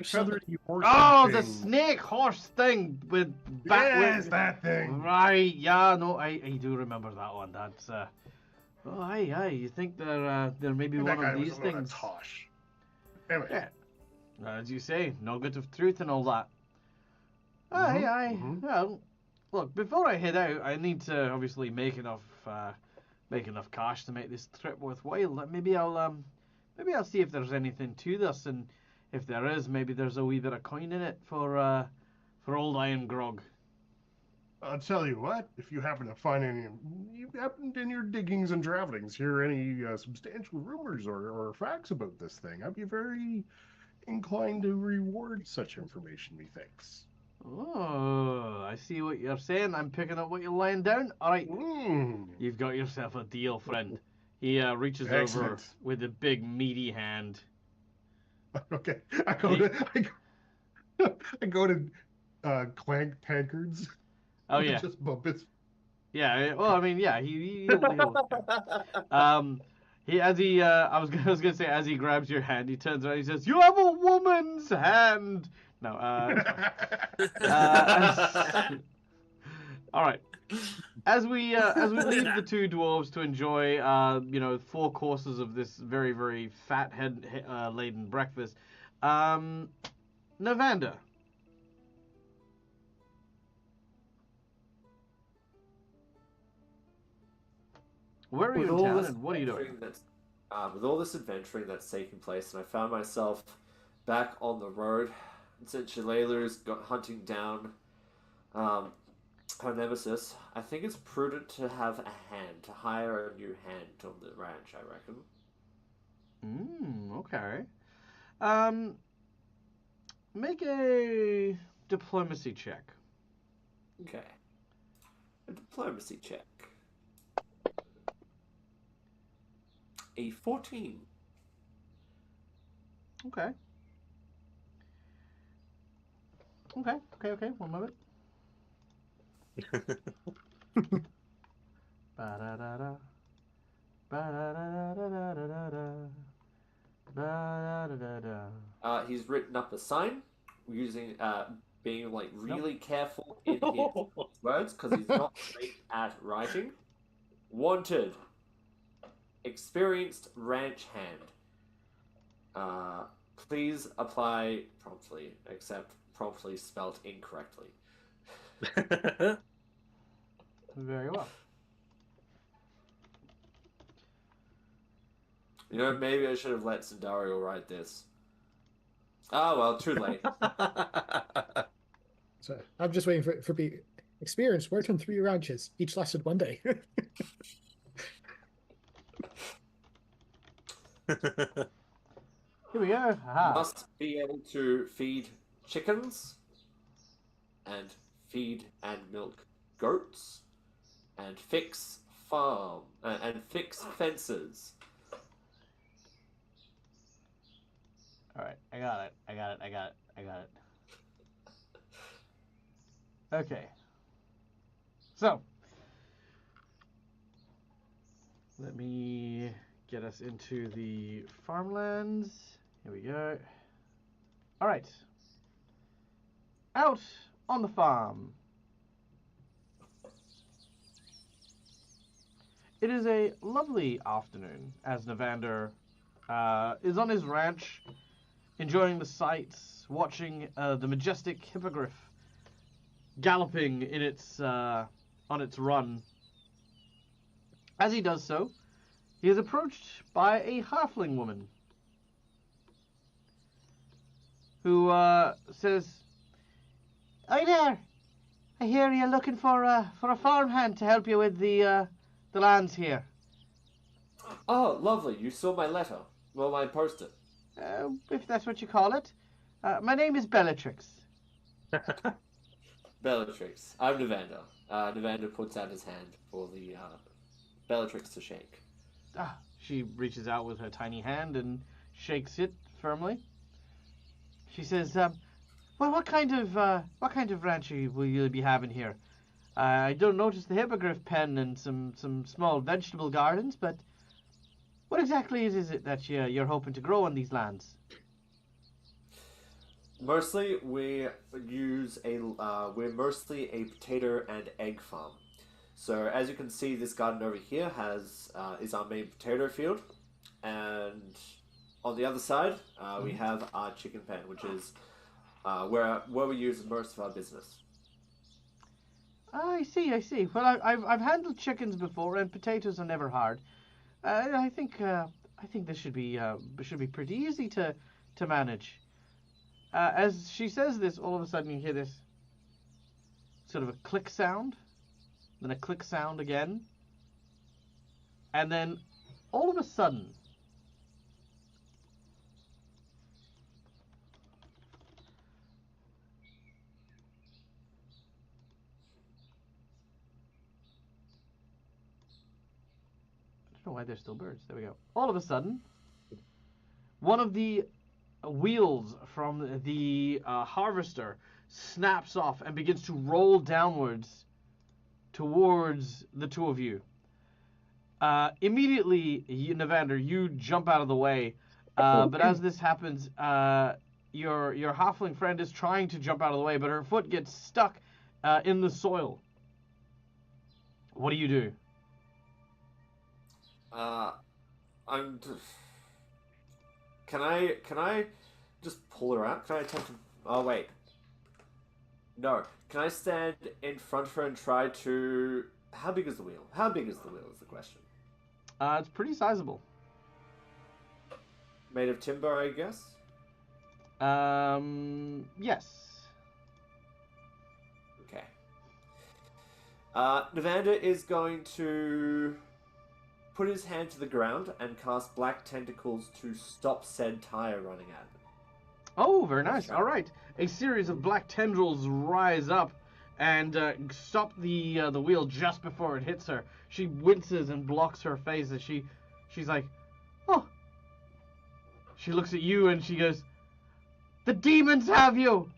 feathery horse. Oh, thing. the snake horse thing with Yes, that thing. Right, yeah, no, I do remember that one. That's oh, aye, you think there may be That one guy of was these a load of things? tosh. Anyway. Yeah, as you say, nugget of truth and all that. Aye. mhm. Well, look, before I head out, I need to obviously make enough cash to make this trip worthwhile. Maybe I'll see if there's anything to this, and if there is, maybe there's a wee bit of coin in it for old Iron Grog. I'll tell you what, if you happen to find any, you happened in your diggings and travelings hear any substantial rumors or facts about this thing, I'd be very inclined to reward such information, methinks. Oh, I see what you're saying. I'm picking up what you're laying down. All right, you've got yourself a deal, friend. He reaches over Excellent. with a big meaty hand. Okay, I go to clank tankards. Oh yeah, Just bump his. yeah. Well, I mean, yeah. He'll I was gonna say as he grabs your hand, he turns around. He says, "You have a woman's hand." No. All right. As we leave the 2 dwarves to enjoy 4 courses of this very very fat head laden breakfast, Navander. Where are you in town and what are you doing? With all this adventuring that's taking place, and I found myself back on the road, since Shalalu's got hunting down her nemesis, I think it's prudent to have a hand, to hire a new hand on the ranch, I reckon. Okay. Make a diplomacy check. Okay. A diplomacy check. A 14. Okay. 1 moment. Ba-da-da-da. Ba-da-da-da-da-da-da-da. Ba-da-da-da-da. He's written up a sign using being like really careful in his words because he's not great at writing. Wanted, experienced ranch hand. Please apply promptly, except promptly spelled incorrectly. Very well. You know, maybe I should have let Sandario write this. Oh, well, too late. So I'm just waiting for be experienced. Worked on 3 ranches. Each lasted 1 day. Here we go. Aha. Must be able to feed chickens, and feed and milk goats, and fix fences. All right, I got it. Okay. So, let me get us into the farmlands. Here we go. All right. Out on the farm. It is a lovely afternoon as Navander is on his ranch, enjoying the sights, watching the majestic hippogriff galloping in its on its run. As he does so, he is approached by a halfling woman who says, "Hi there! I hear you're looking for a farmhand to help you with the lands here." Oh, lovely. You saw my letter. Well, I posted. If that's what you call it. My name is Bellatrix. Bellatrix. I'm Navander. Navander puts out his hand for the Bellatrix to shake. She reaches out with her tiny hand and shakes it firmly. She says, "Well, what kind of ranch will you be having here? I don't notice the hippogriff pen and some small vegetable gardens, but what exactly is it that you're hoping to grow on these lands?" Mostly, we're mostly a potato and egg farm. So as you can see, this garden over here is our main potato field, and on the other side we have our chicken pen, which is where we use most of our business. I see. Well, I've handled chickens before, and potatoes are never hard. I think this should be pretty easy to manage. As she says this, all of a sudden you hear this sort of a click sound, then a click sound again, and then all of a sudden, I don't know why they're still birds. There we go. All of a sudden, one of the wheels from the harvester snaps off and begins to roll downwards towards the two of you. Immediately, Navander, you jump out of the way. But as this happens, your halfling friend is trying to jump out of the way, but her foot gets stuck in the soil. What do you do? Can I just pull her out? Can I attempt to... Oh, wait. No. Can I stand in front of her and try to... How big is the wheel? How big is the wheel is the question. It's pretty sizable. Made of timber, I guess? Yes. Okay. Navander is going to put his hand to the ground and cast black tentacles to stop said tire running at him. Oh, very nice. All right. A series of black tendrils rise up and stop the wheel just before it hits her. She winces and blocks her face as she's like, "Oh." She looks at you and she goes, "The demons have you."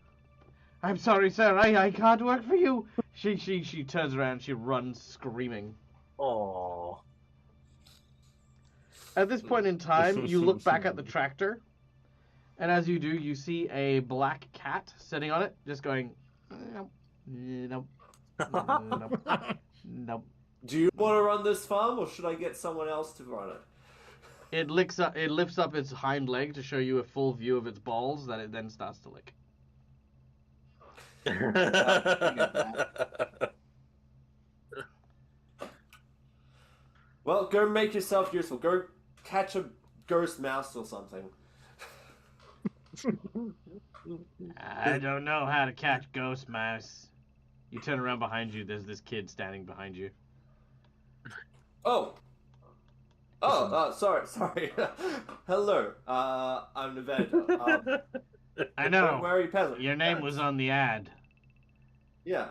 "I'm sorry, sir. I can't work for you." She turns around. She runs screaming. Aww. At this point in time, you look back at the tractor, and as you do, you see a black cat sitting on it, just going, "Nope, nope, nope, nope." Do you want to run this farm, or should I get someone else to run it? It lifts up its hind leg to show you a full view of its balls that it then starts to lick. Well, go make yourself useful. Go catch a ghost mouse or something. I don't know how to catch ghost mouse. You turn around behind you, there's this kid standing behind you. Oh, sorry. Hello, I'm Nevada. I know. Where are you, peasant? Your name was on the ad. Yeah.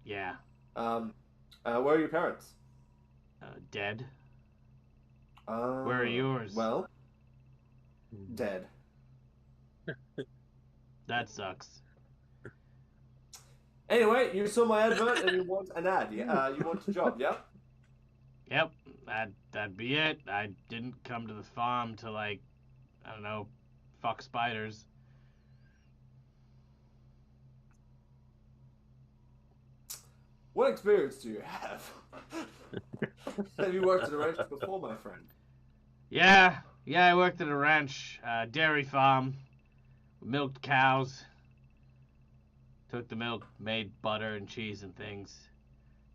Yeah. Where are your parents? Dead. Where are yours? Well, dead. That sucks. Anyway, you saw my advert and you want an ad. Yeah? You want a job, yeah? Yep, that'd be it. I didn't come to the farm to, like, I don't know, fuck spiders. What experience do you have? Have you worked at a ranch before, my friend? Yeah, I worked at a ranch, dairy farm, milked cows, took the milk, made butter and cheese and things.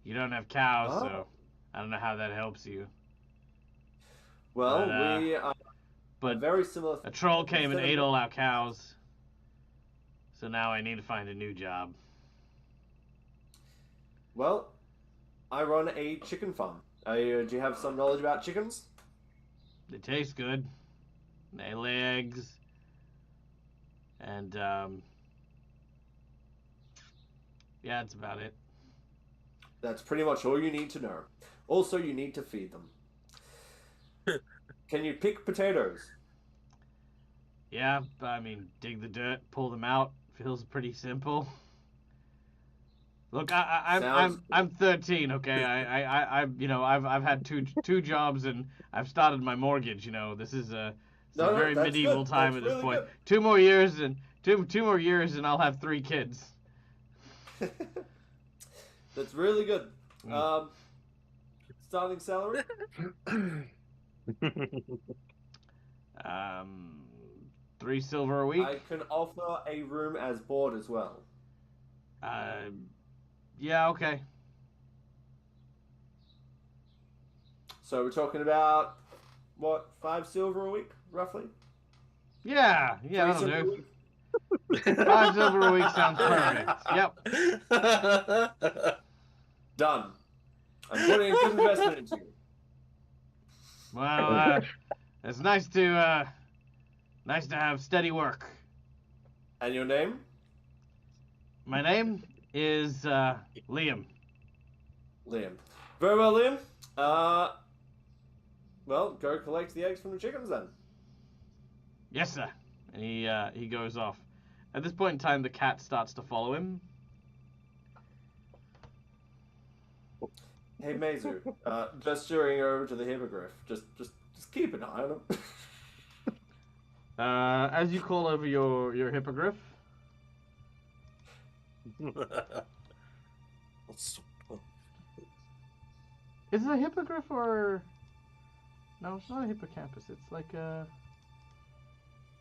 You don't have cows, so I don't know how that helps you. Well, we are very similar. A troll came and ate all our cows, so now I need to find a new job. Well, I run a chicken farm. Do you have some knowledge about chickens? They taste good. They lay eggs. And, yeah, that's about it. That's pretty much all you need to know. Also, you need to feed them. Can you pick potatoes? Yeah, I mean, dig the dirt, pull them out. Feels pretty simple. Look, I'm 13, okay? I've had two jobs and I've started my mortgage. You know, this is a very medieval time at this point. Good. 2 more years and two more years and I'll have 3 kids. That's really good. Starting salary? 3 silver a week. I can offer a room as board as well. Yeah, okay. So we're talking about, what, 5 silver a week, roughly? Yeah, that'll do. 5 silver a week sounds perfect. Yep. Done. I'm putting a good investment into you. Well, it's nice to have steady work. And your name? My name is Liam. Liam. Very well, Liam. Well, go collect the eggs from the chickens then. Yes, sir. And he goes off. At this point in time, the cat starts to follow him. Hey, Mazu. Gesturing over to the hippogriff. Just keep an eye on him. As you call over your hippogriff. Is it a hippogriff or... No, it's not a hippocampus. It's like a...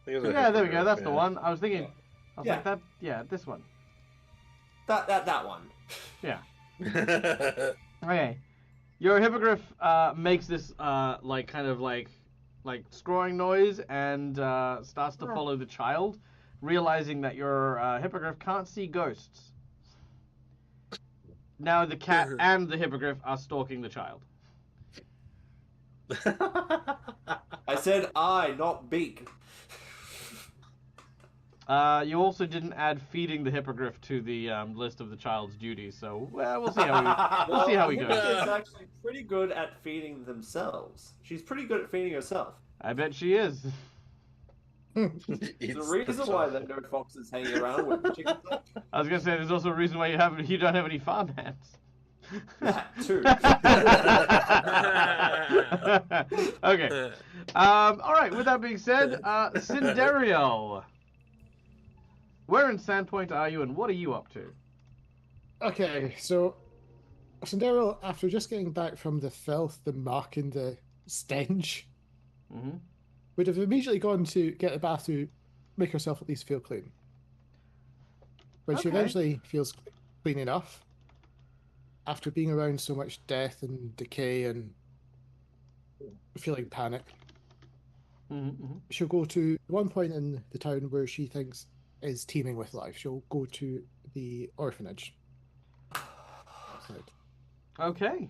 Yeah, there we go. That's the one. I was thinking... like that... Yeah, this one. That one. Yeah. Okay. Your hippogriff makes this like scroring noise and starts to follow the child, realizing that your hippogriff can't see ghosts. Now the cat and the hippogriff are stalking the child. I said eye, not beak. You also didn't add feeding the hippogriff to the list of the child's duties, so we'll see how we go. Hippogriff's actually pretty good at feeding themselves. She's pretty good at feeding herself. I bet she is. There's a reason why there are no foxes hanging around with the chickens. I was gonna say there's also a reason why you don't have any farmhands. That too. Okay. All right. With that being said, Cinderio, where in Sandpoint are you, and what are you up to? Okay, so Sandero, after just getting back from the filth, the muck, and the stench, Mm-hmm. would have immediately gone to get a bath to make herself at least feel clean. When she Okay. eventually feels clean enough, after being around so much death and decay and feeling panic, Mm-hmm. she'll go to one point in the town where she thinks is teeming with life. She'll go to the orphanage outside. Okay.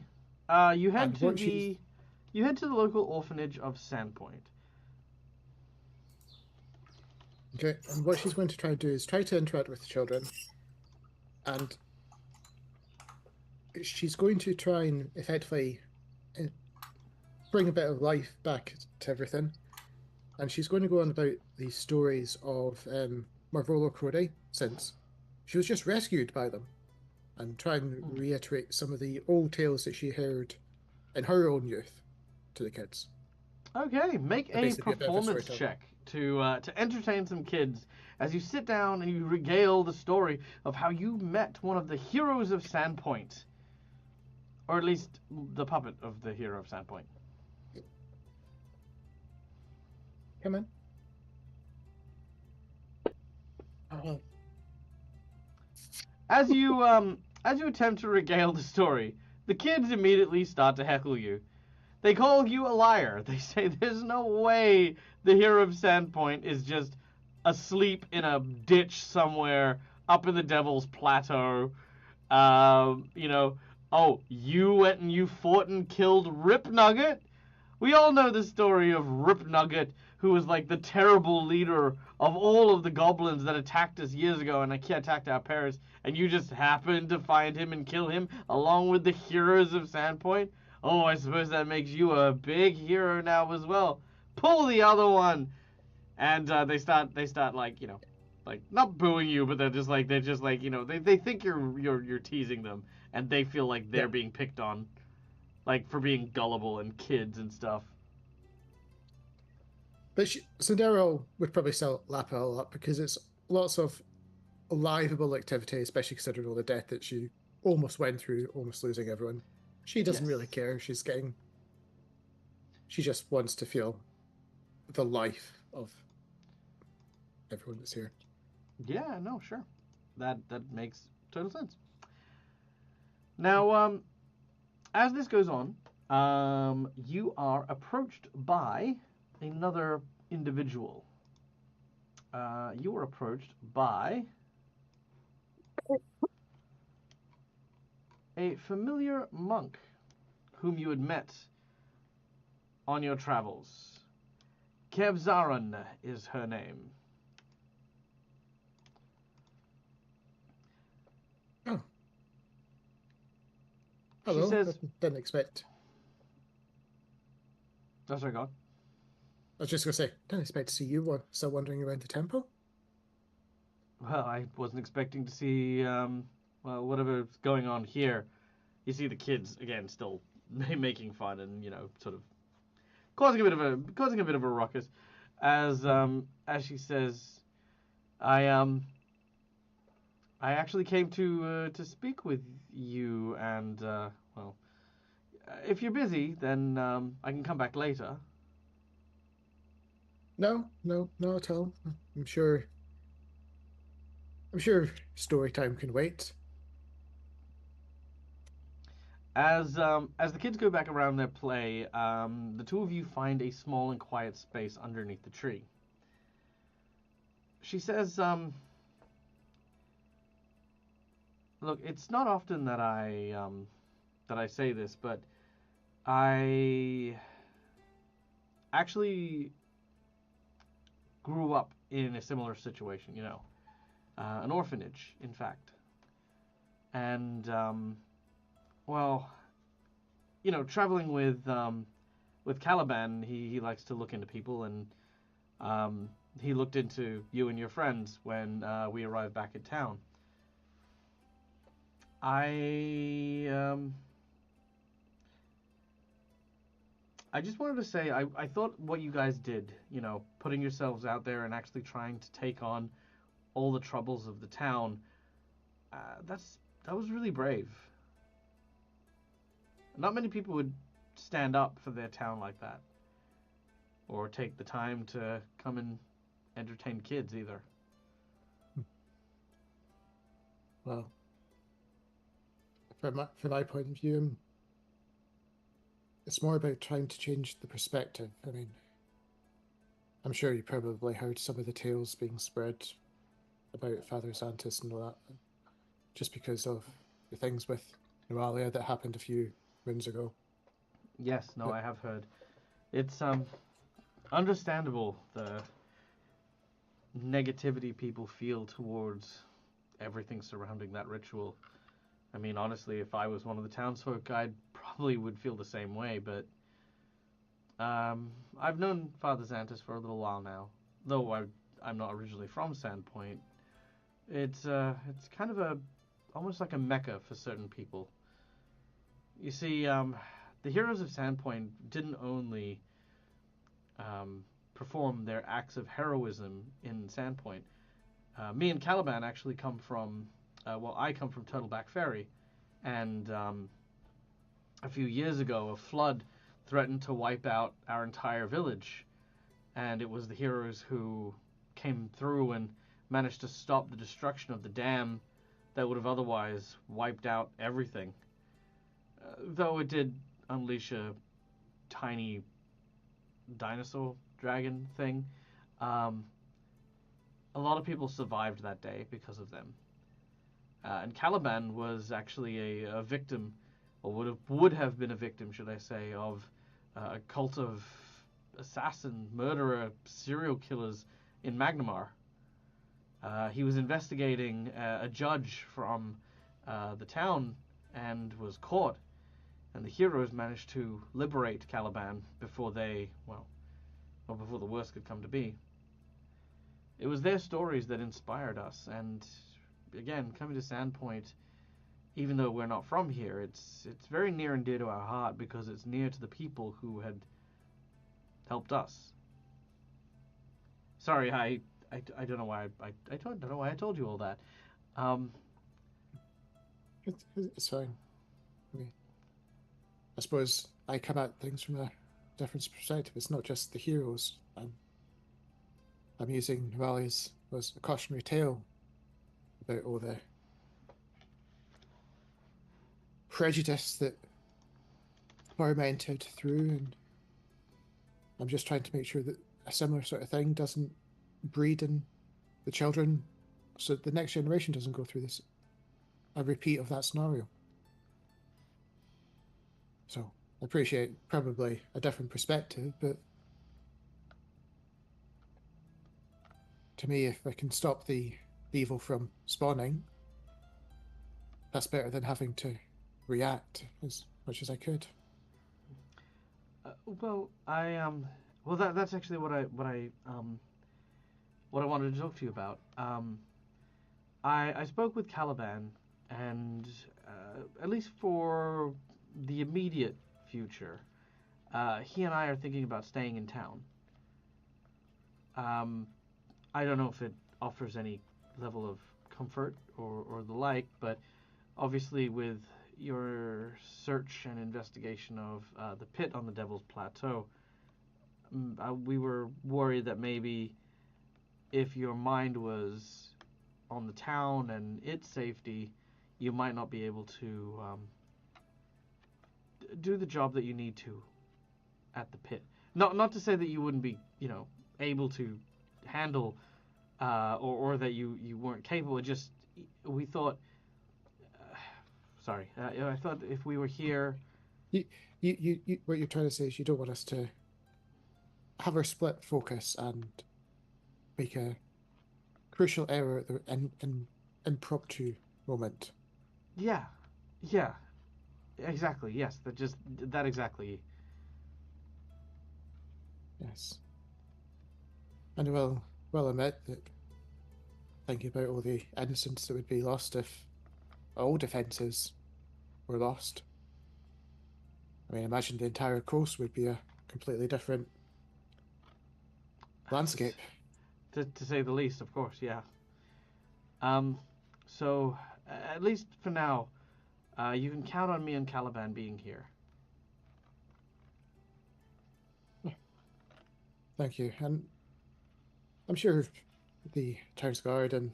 You head And to what she's the local orphanage of Sandpoint. okay, and what she's going to try and do is try to interact with the children, and she's going to try and effectively bring a bit of life back to everything. And she's going to go on about the stories of Marvolo Crode since she was just rescued by them, and try and reiterate some of the old tales that she heard in her own youth to the kids. Okay, make And a basically be a bit of a performance storyteller. check to entertain some kids as you sit down and you regale the story of how you met one of the heroes of Sandpoint, or at least the puppet of the hero of Sandpoint. Come in. As you attempt to regale the story, the kids immediately start to heckle you. They call you a liar. They say there's no way the hero of Sandpoint is just asleep in a ditch somewhere up in the Devil's Plateau. You know, oh, you went and you fought and killed Rip Nugget? We all know the story of Rip Nugget, who was like the terrible leader of all of the goblins that attacked us years ago and attacked our parents, and you just happened to find him and kill him along with the heroes of Sandpoint? Oh, I suppose that makes you a big hero now as well. Pull the other one, and they start like like not booing you, but they're just like they think you're teasing them, and they feel like they're Yeah. being picked on, like for being gullible and kids and stuff. But Sandero would probably still lap it all up because it's lots of livable activity, especially considering all the death that she almost went through, almost losing everyone. She doesn't Yes. really care. She just wants to feel the life of everyone that's here. Yeah, no, sure. That makes total sense. Now, as this goes on, you are approached by another individual. You are approached by a familiar monk whom you had met on your travels. Kevzaran is her name. Oh, She hello. says, Didn't expect. "That's her God." I was just going to say, didn't expect to see you still wandering around the temple. Well, I wasn't expecting to see well, whatever's going on here. You see the kids again, still making fun and sort of causing a bit of a ruckus, as she says, I actually came to speak with you, and well, if you're busy, then I can come back later. No, not at all. I'm sure. I'm sure story time can wait. As the kids go back around their play, the two of you find a small and quiet space underneath the tree. She says, "Look, it's not often that I say this, but I actually grew up in a similar situation. An orphanage, in fact, and well, traveling with Caliban, he likes to look into people, and he looked into you and your friends when we arrived back in town. I just wanted to say I thought what you guys did, putting yourselves out there and actually trying to take on all the troubles of the town, that was really brave." not many people would stand up for their town like that, or take the time to come and entertain kids either. Well, from my point of view, it's more about trying to change the perspective. I mean, I'm sure you probably heard some of the tales being spread about Father Santos and all that, just because of the things with Neuralia that happened a few moons ago. Yes, no, But I have heard. It's understandable the negativity people feel towards everything surrounding that ritual. I mean, honestly, if I was one of the townsfolk, I probably would feel the same way. But I've known Father Xantus for a little while now, though I'm not originally from Sandpoint. It's kind of almost like a mecca for certain people. You see, the heroes of Sandpoint didn't only perform their acts of heroism in Sandpoint. Me and Caliban actually come from, I come from Turtleback Ferry, and a few years ago, a flood threatened to wipe out our entire village, and it was the heroes who came through and managed to stop the destruction of the dam that would have otherwise wiped out everything. Though it did unleash a tiny dinosaur dragon thing, a lot of people survived that day because of them. And Caliban was actually a victim, or would have been a victim, should I say, of a cult of assassin, murderer, serial killers in Magnamar. He was investigating a judge from the town and was caught, and the heroes managed to liberate Caliban before before the worst could come to be. It was their stories that inspired us, and again, coming to Sandpoint, even though we're not from here, it's very near and dear to our heart because it's near to the people who had helped us. Sorry, I don't know why I don't know why I told you all that. it's fine. I mean, I suppose I come at things from a different perspective. It's not just the heroes. I'm using Neuralia's as a cautionary tale about all the prejudice that fermented through, and I'm just trying to make sure that a similar sort of thing doesn't breed in the children, so the next generation doesn't go through a repeat of that scenario. So I appreciate probably a different perspective, but to me, if I can stop the evil from spawning, that's better than having to react as much as I could. That's actually what I wanted to talk to you about. I spoke with Caliban, and at least for the immediate future, he and I are thinking about staying in town. I don't know if it offers any level of comfort or the like, but obviously with your search and investigation of the pit on the Devil's Plateau, we were worried that maybe if your mind was on the town and its safety, you might not be able to do the job that you need to at the pit. Not to say that you wouldn't be, able to handle, or that you weren't capable. Just we thought. I thought if we were here. You, what you're trying to say is you don't want us to have our split focus and make a crucial error at an impromptu moment. Yeah, exactly. Yes, that exactly. Yes, and well admit that thinking about all the innocents that would be lost if all defences were lost. I mean, imagine the entire coast would be a completely different landscape. To say the least, of course, yeah. So, at least for now, you can count on me and Caliban being here. Thank you. And I'm sure the town's guard and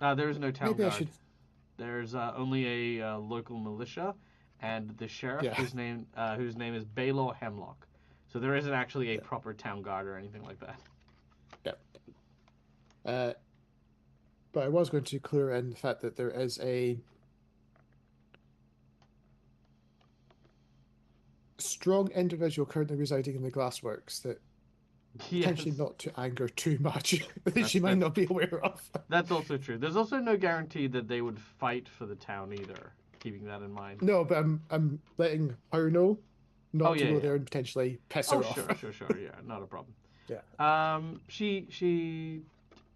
There is no town maybe I guard. should. There's only a local militia, and the sheriff, Yeah. whose name is Baylor Hemlock. So there isn't actually a Yeah. proper town guard or anything like that. But I was going to clue in the fact that there is a strong individual currently residing in the glassworks that potentially Yes. not to anger too much that That's- she might that's- not be aware of. That's also true. There's also no guarantee that they would fight for the town either. Keeping that in mind. No, but I'm letting her know not Oh, to yeah, go yeah. there and potentially piss Oh, her sure, off. sure. Yeah, not a problem. Yeah. She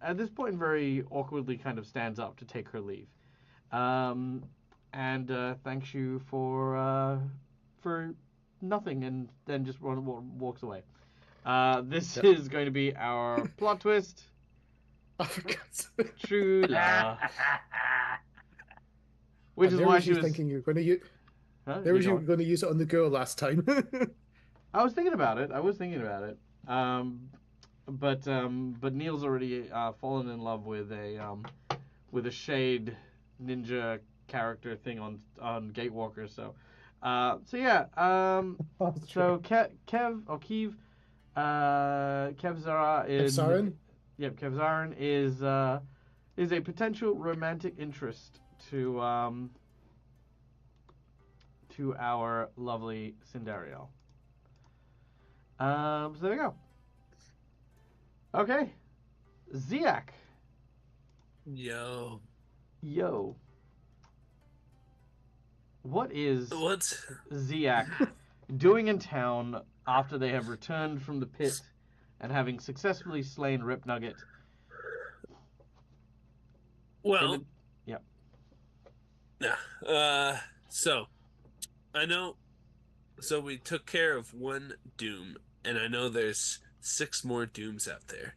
at this point very awkwardly kind of stands up to take her leave, and thanks you for nothing, and then just walks away. This Yep. is going to be our plot twist. I forgot. True love. Which And is there why was she you was. thinking you're going to use. Huh? There was go you on. going to use it on the girl last time. I was thinking about it. But Neil's already fallen in love with a shade ninja character thing on Gatewalker. So yeah. So Kev or Kev Zara is Sarin? Yep, Kev Zarin is a potential romantic interest to our lovely Cinderio. So there we go. Okay. Ziak. Yo. What is What? Ziak doing in town after they have returned from the pit and having successfully slain Rip Nugget? Well, Yep. yeah. So I know. So we took care of one doom, and I know there's 6 more dooms out there.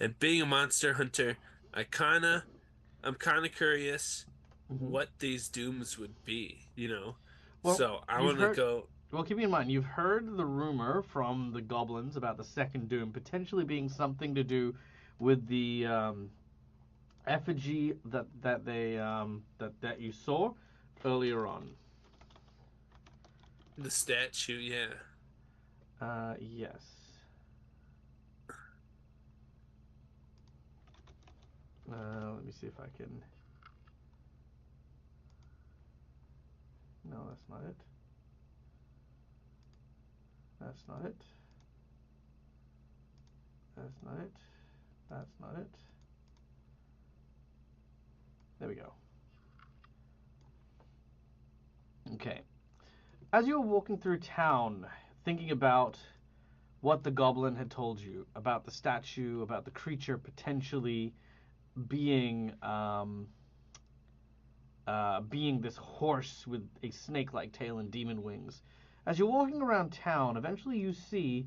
And being a monster hunter, I'm kind of curious what these dooms would be, you know. Well, so I you've want to heard- go. Well, keep in mind, you've heard the rumor from the goblins about the second doom potentially being something to do with the effigy that you saw earlier on. The statue, yeah. Yes. Let me see if I can. No, that's not it. That's not it. That's not it. That's not it. There we go. Okay. As you were walking through town, thinking about what the goblin had told you about the statue, about the creature potentially being this horse with a snake-like tail and demon wings. As you're walking around town, eventually you see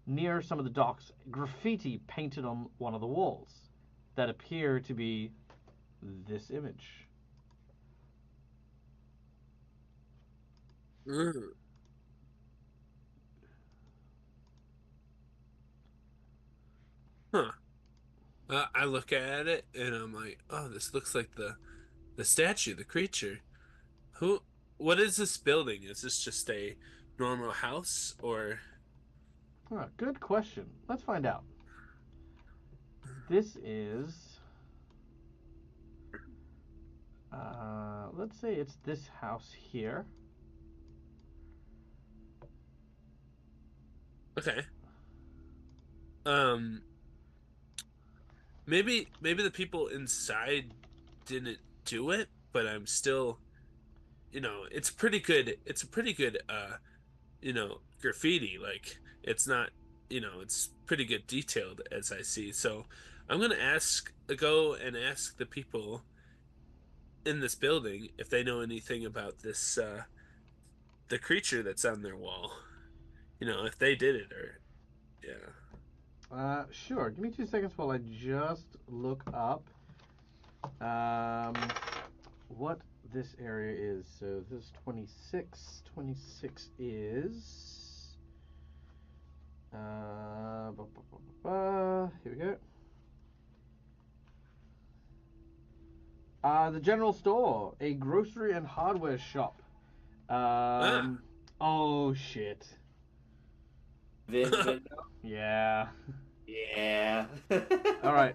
near some of the docks graffiti painted on one of the walls that appear to be this image. Mm. Huh. I look at it and I'm like, oh, this looks like the statue, the creature. Who? What is this building? Is this just a normal house or? Good question. Let's find out. This is... let's say it's this house here. Okay. Maybe the people inside didn't do it, but I'm still, it's pretty good. It's a pretty good, graffiti. Like it's not, it's pretty good detailed as I see. So I'm gonna go and ask the people in this building if they know anything about this, the creature that's on their wall. If they did it or, yeah. Sure. Give me 2 seconds while I just look up what this area is. So this is 26. 26 is... Here we go. The general store, a grocery and hardware shop. Oh shit. Vin. Yeah. Yeah. All right.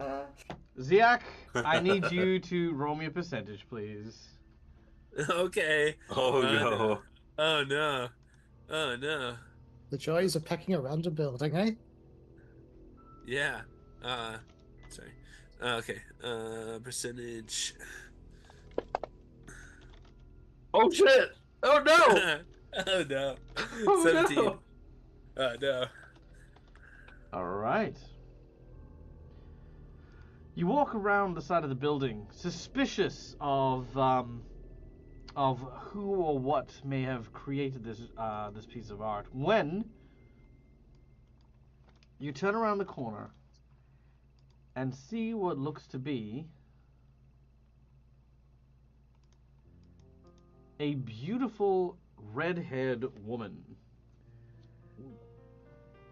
Ziak, I need you to roll me a percentage, please. Okay. Oh no. Oh no. Oh no. The joys of pecking around a building, eh? Yeah. Sorry. Okay. Percentage. Oh shit! Oh no! Oh no. Oh, 17. no. Oh no. All right. You walk around the side of the building, suspicious of who or what may have created this piece of art. When you turn around the corner and see what looks to be a beautiful red-haired woman.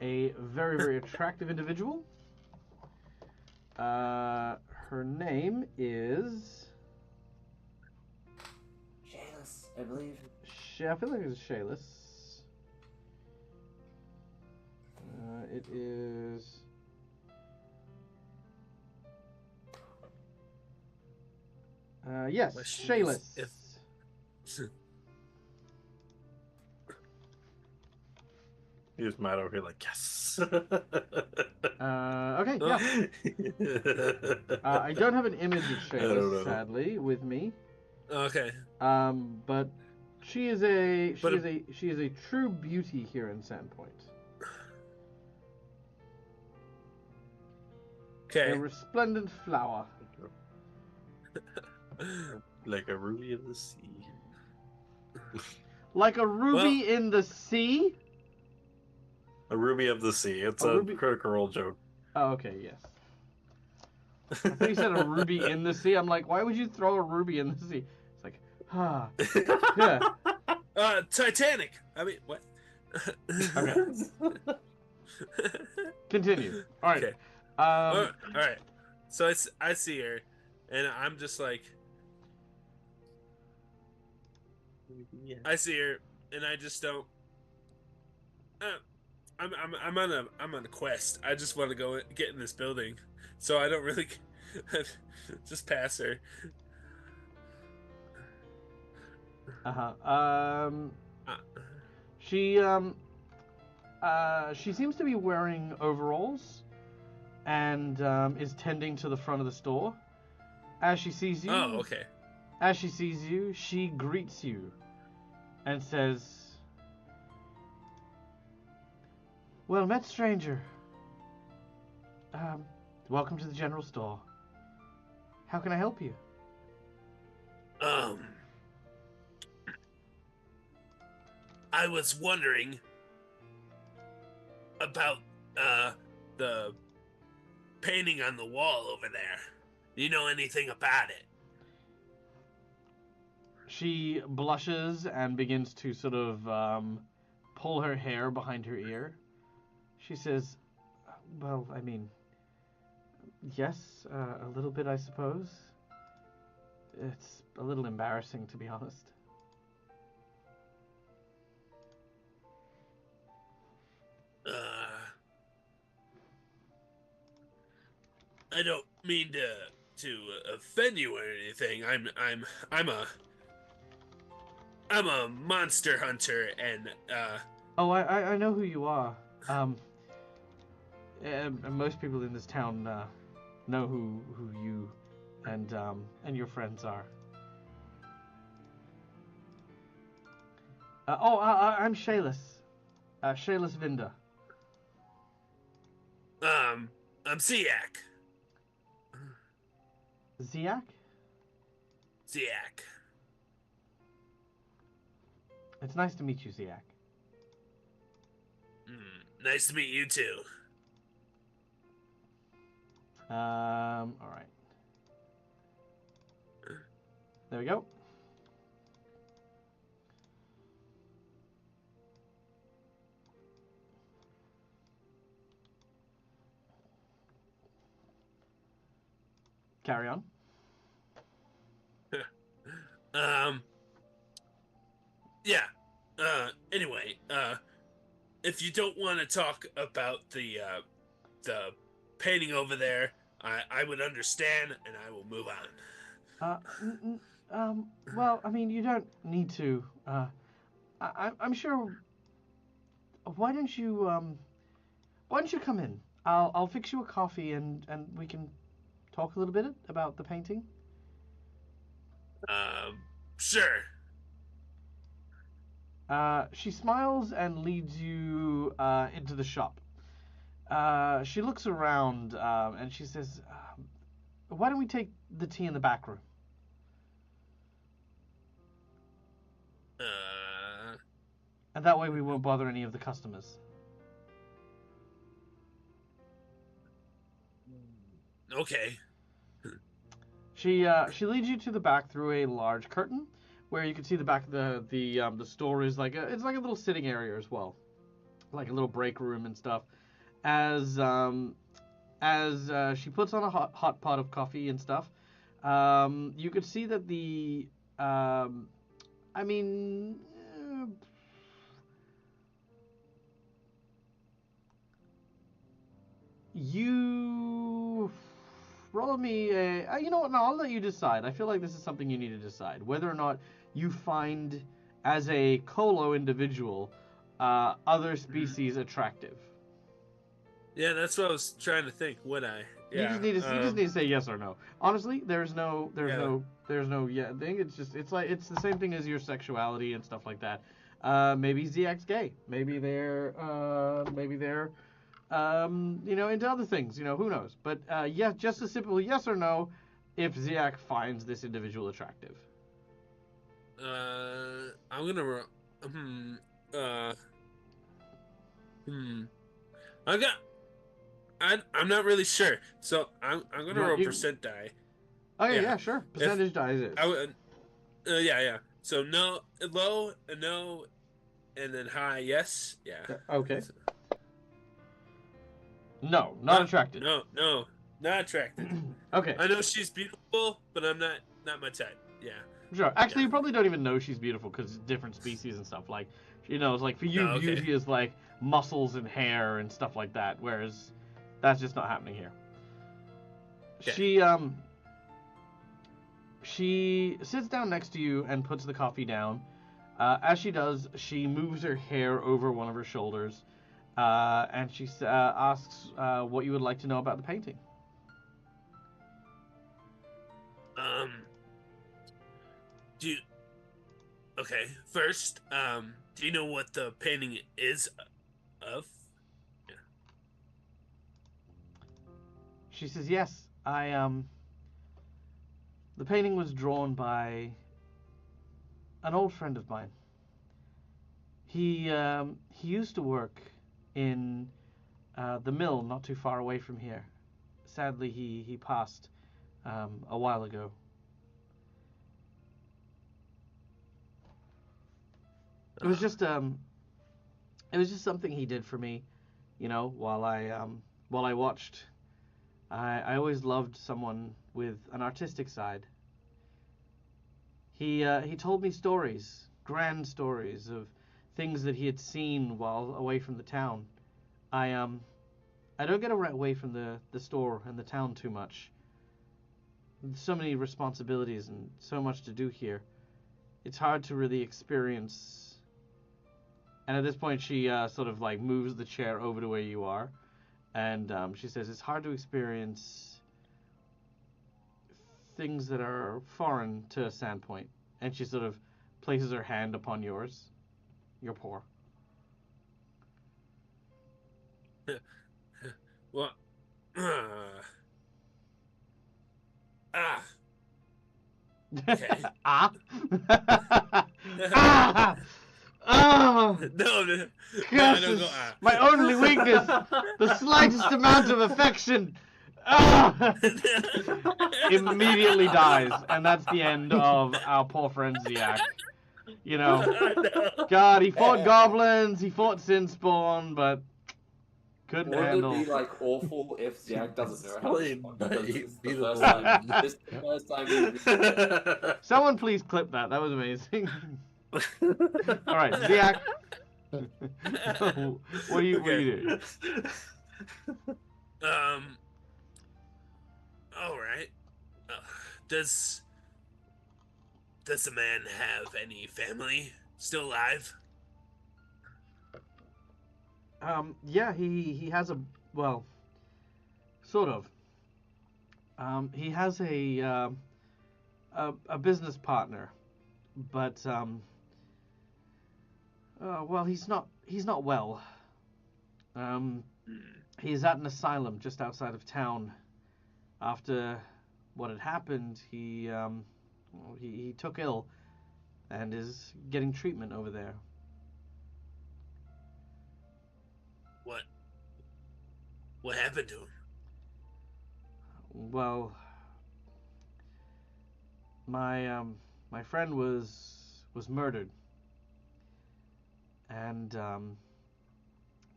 A very, very attractive individual. Her name is... Shayless, I believe. I feel like it's Shayless. It is... yes, Question is Shayless. if- He was mad over here like, yes. Okay, yeah. I don't have an image of I don't know. Shayless, sadly, with me. Okay. But she is a But she is a true beauty here in Sandpoint. Okay. A resplendent flower. Like a ruby of the sea. Like a ruby Well- in the sea? A ruby of the sea. It's A a ruby- Critical Role joke. Oh, okay, yes. I thought you said a ruby in the sea. I'm like, why would you throw a ruby in the sea? It's like, yeah. Titanic. I mean, what? Okay. Continue. All right. Okay. All right. So I see her, and I'm just like, I see her, and I just don't. I'm on a quest. I just want to go get in this building, so I don't really just pass her. She seems to be wearing overalls and is tending to the front of the store. As she sees you, Oh, okay. She greets you and says, "Well met, stranger. Welcome to the general store. How can I help you?" I was wondering about the painting on the wall over there. Do you know anything about it? She blushes and begins to sort of pull her hair behind her ear. She says, "Well, I mean, yes, a little bit, I suppose. It's a little embarrassing, to be honest." I don't mean to offend you or anything. I'm a monster hunter, and Oh, I know who you are. Most people in this town know who you and your friends are. I'm Shayless. Shayless Vinda. I'm Ziak. Ziak? Ziak. It's nice to meet you, Ziak. Nice to meet you too. All right. There we go. Carry on. Yeah. Anyway, if you don't want to talk about the painting over there, I would understand, and I will move on. Well, I mean, you don't need to. I'm sure. Why don't you come in? I'll fix you a coffee and we can talk a little bit about the painting. Sure. She smiles and leads you into the shop. She looks around and she says, "Why don't we take the tea in the back room?" And that way we won't bother any of the customers. Okay. She leads you to the back through a large curtain, where you can see the back of the store is it's like a little sitting area as well, like a little break room and stuff. As she puts on a hot pot of coffee and stuff, you could see that I mean. You roll me a. You know what? No, I'll let you decide. I feel like this is something you need to decide whether or not you find, as a colo individual, other species attractive. Yeah, that's what I was trying to think. Would I? Yeah. You just need to say yes or no. Honestly, there's no yeah thing. It's the same thing as your sexuality and stuff like that. Maybe Ziak's gay. Maybe they're into other things, who knows? But yeah, just a simple yes or no if Ziak finds this individual attractive. I'm gonna I'm not really sure, so I'm gonna roll percent die. Okay, yeah, sure. Percentage die is it. Yeah. So no, low, a no, and then high, yes. Yeah. Okay. No, not attracted. No, not attracted. Okay. I know she's beautiful, but I'm not my type. Yeah. Sure. Actually, you probably don't even know she's beautiful because it's different species and stuff. Like, it's like for you, beauty is like muscles and hair and stuff like that, whereas that's just not happening here. Okay. She sits down next to you and puts the coffee down. As she does, she moves her hair over one of her shoulders. And she asks what you would like to know about the painting. First, do you know what the painting is of? Yeah. She says, yes, the painting was drawn by an old friend of mine. He used to work in the mill not too far away from here. Sadly, he passed a while ago. It was just something he did for me, while I watched. I always loved someone with an artistic side. He told me stories, grand stories of things that he had seen while away from the town. I don't get away from the store and the town too much. So many responsibilities and so much to do here. It's hard to really experience. And at this point, she sort of like moves the chair over to where you are, and she says it's hard to experience things that are foreign to Sandpoint. And she sort of places her hand upon yours. Your paw. Well, Okay. No, Curses, go, my only weakness, the slightest amount of affection. Immediately dies, and that's the end of our poor friend Ziak. God, he fought goblins, he fought Sinspawn, but Couldn't Wouldn't handle. it be like awful if Zach doesn't know how to Explain respond? that Because you this is the need first a time. balloon. This is the first time he's Someone please clip that. That was amazing. All right, Ziak. What do you do? All right. Does the man have any family still alive? Yeah, he has well, sort of. He has a business partner, but well, he's not well. He's at an asylum just outside of town. After what had happened, he took ill and is getting treatment over there. What happened to him? Well, my friend was murdered, and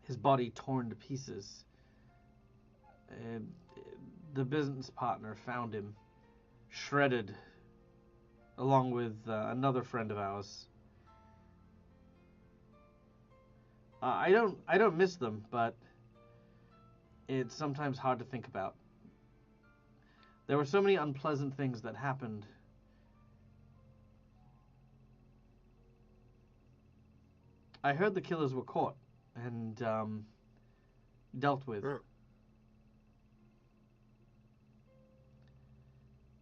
his body torn to pieces. And the business partner found him shredded, along with another friend of ours. I don't miss them, but it's sometimes hard to think about. There were so many unpleasant things that happened. I heard the killers were caught and dealt with.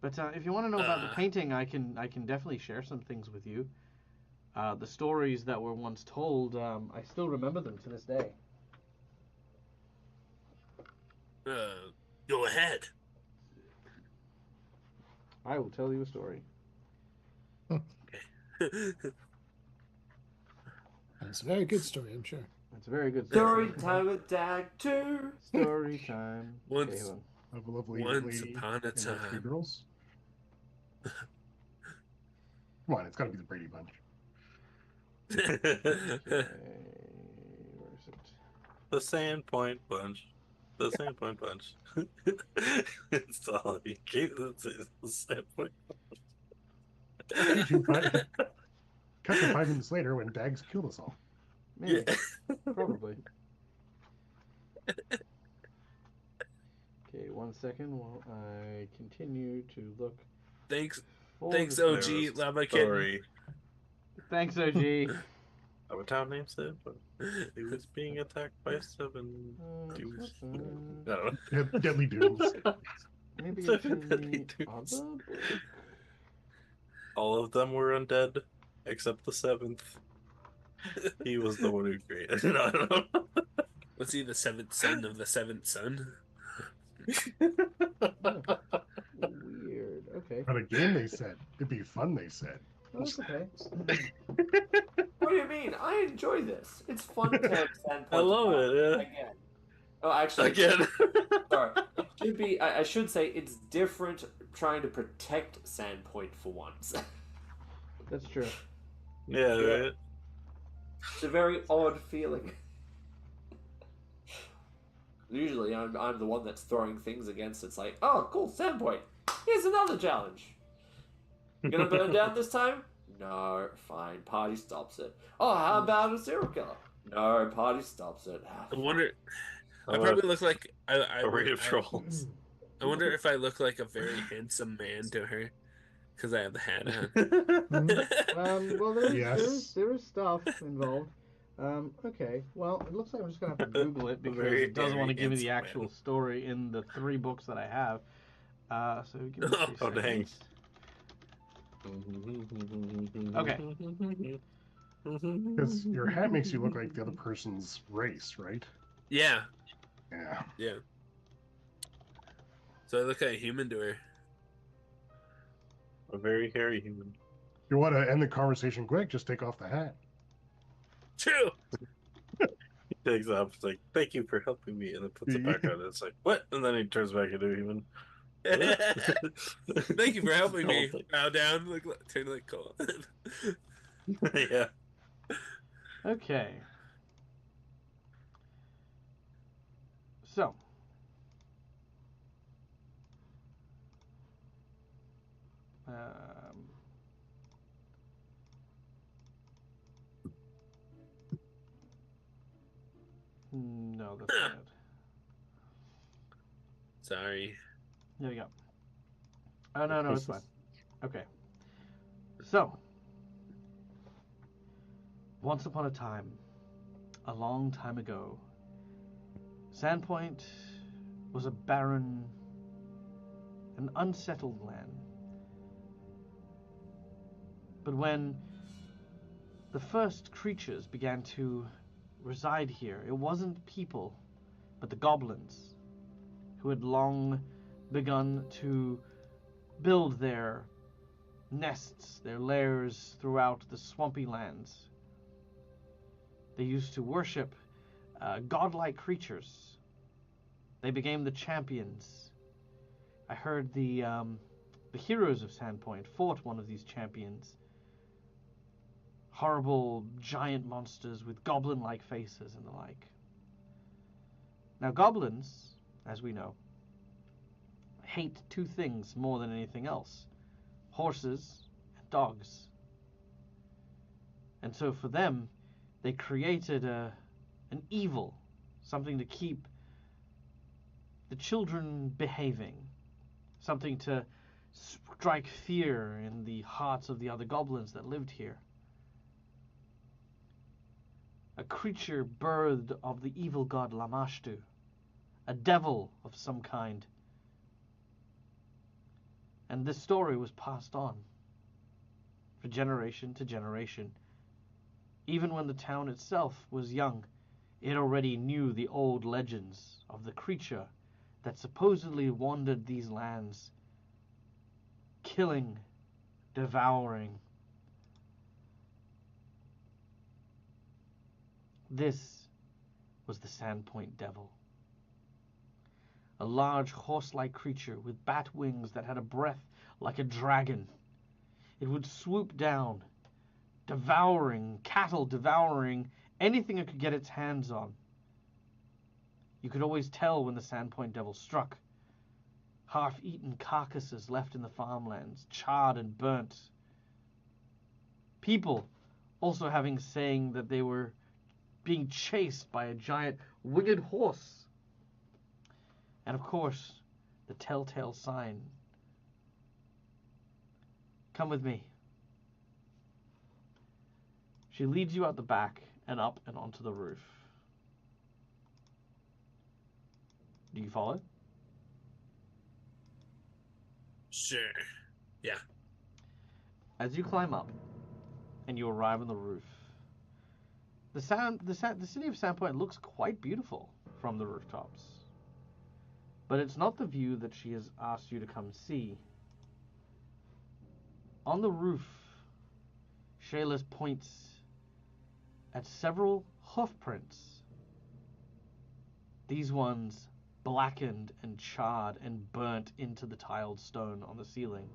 But if you want to know about the painting, I can definitely share some things with you. The stories that were once told, I still remember them to this day. Go ahead. I will tell you a story. It's a very good story, I'm sure. It's a very good story time with Dag 2. Story time. Once Of a lovely Once lady upon a and their three time. girls. Come on, it's got to be the Brady Bunch. Okay, where is it? The Sandpoint Bunch. The Sandpoint Bunch. It's all you keep. It's the Sandpoint Cut to 5 minutes later when Dags killed us all. Maybe. Yeah. Probably. Okay, 1 second while I continue to look. Thanks, for thanks, the OG story. Lava Kitten. Story. Thanks, OG. Of a town named Sandpoint. He was being attacked by 7 dudes. I don't know. Deadly Dooms. Maybe it's Seven in deadly the dudes. other book? All of them were undead, except the 7th. He was the one who created it. I don't know. Was he the 7th son of the 7th son? Weird. Okay. But a game, they said. It'd be fun, they said. Oh, that's okay. What do you mean? I enjoy this. It's fun to have Sandpoint. I love it, yeah. Again. Oh, actually. Again. Sorry. It should be. I should say it's different trying to protect Sandpoint for once. That's true. Yeah, right. It's a very odd feeling. Usually, I'm the one that's throwing things against it. It's like, oh, cool, Sandpoint. Here's another challenge. You gonna burn down this time? No, fine. Party stops it. Oh, how about a serial killer? No, party stops it. I wonder. I probably look like A raid of trolls. I wonder if I look like a very handsome man to her, because I have the hat on. Well, there is, Yes. there is stuff involved. Okay. Well, it looks like I'm just gonna have to Google it because Very, it doesn't want to very give me the handsome actual man. story in the 3 books that I have. So give me 2 Oh, dang. seconds. Okay. Because your hat makes you look like the other person's race, right? Yeah, Yeah. yeah. So I look like a human to her. A very hairy human. You want to end the conversation quick? Just take off the hat. True. He takes off, it's like, thank you for helping me, and then puts it back on. It's like, what? And then he turns back into a human. Thank you for helping me. Totally. Bow down. Turn like cool. Yeah. Okay. So, um, no, that's not it. Sorry. There you go. Oh, no, it's fine. Okay. So, once upon a time, a long time ago, Sandpoint was a barren and unsettled land. But when the first creatures began to reside here, it wasn't people, but the goblins, who had long begun to build their nests, their lairs throughout the swampy lands. They used to worship godlike creatures. They became the champions. I heard the heroes of Sandpoint fought one of these champions. Horrible giant monsters with goblin-like faces and the like. Now, goblins, as we know, hate two things more than anything else: horses and dogs. And so for them, they created an evil, something to keep the children behaving, something to strike fear in the hearts of the other goblins that lived here. A creature birthed of the evil god Lamashtu, a devil of some kind. And this story was passed on for generation to generation. Even when the town itself was young, it already knew the old legends of the creature that supposedly wandered these lands, killing, devouring. This was the Sandpoint Devil. A large horse-like creature with bat wings that had a breath like a dragon. It would swoop down, devouring cattle, devouring anything it could get its hands on. You could always tell when the Sandpoint Devil struck. Half-eaten carcasses left in the farmlands, charred and burnt. People also saying that they were being chased by a giant winged horse. And of course, the telltale sign. Come with me. She leads you out the back and up and onto the roof. Do you follow? Sure. Yeah. As you climb up and you arrive on the roof, the city of Sandpoint looks quite beautiful from the rooftops. But it's not the view that she has asked you to come see. On the roof, Shayla points at several hoof prints. These ones blackened and charred and burnt into the tiled stone on the ceiling.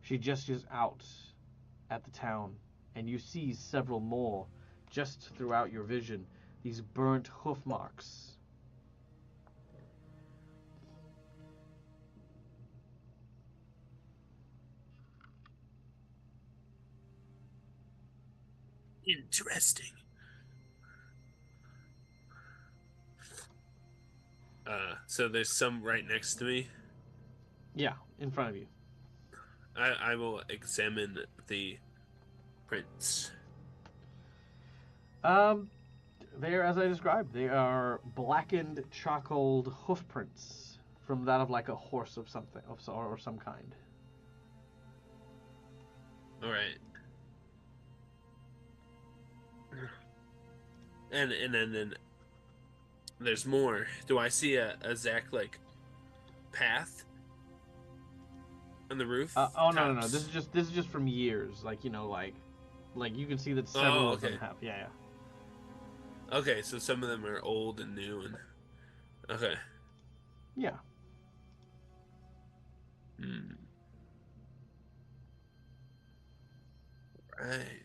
She gestures out at the town, and you see several more just throughout your vision, these burnt hoof marks. Interesting. So there's some right next to me. Yeah, in front of you. I will examine the prints. They're, as I described, they are blackened, charcoaled hoof prints from that of like a horse of something, or some kind. All right. And then there's more. Do I see a Zach like path on the roof? No. This is just from years. Like like you can see that several of them have. Yeah. Okay, so some of them are old and new, and okay. Yeah. Right.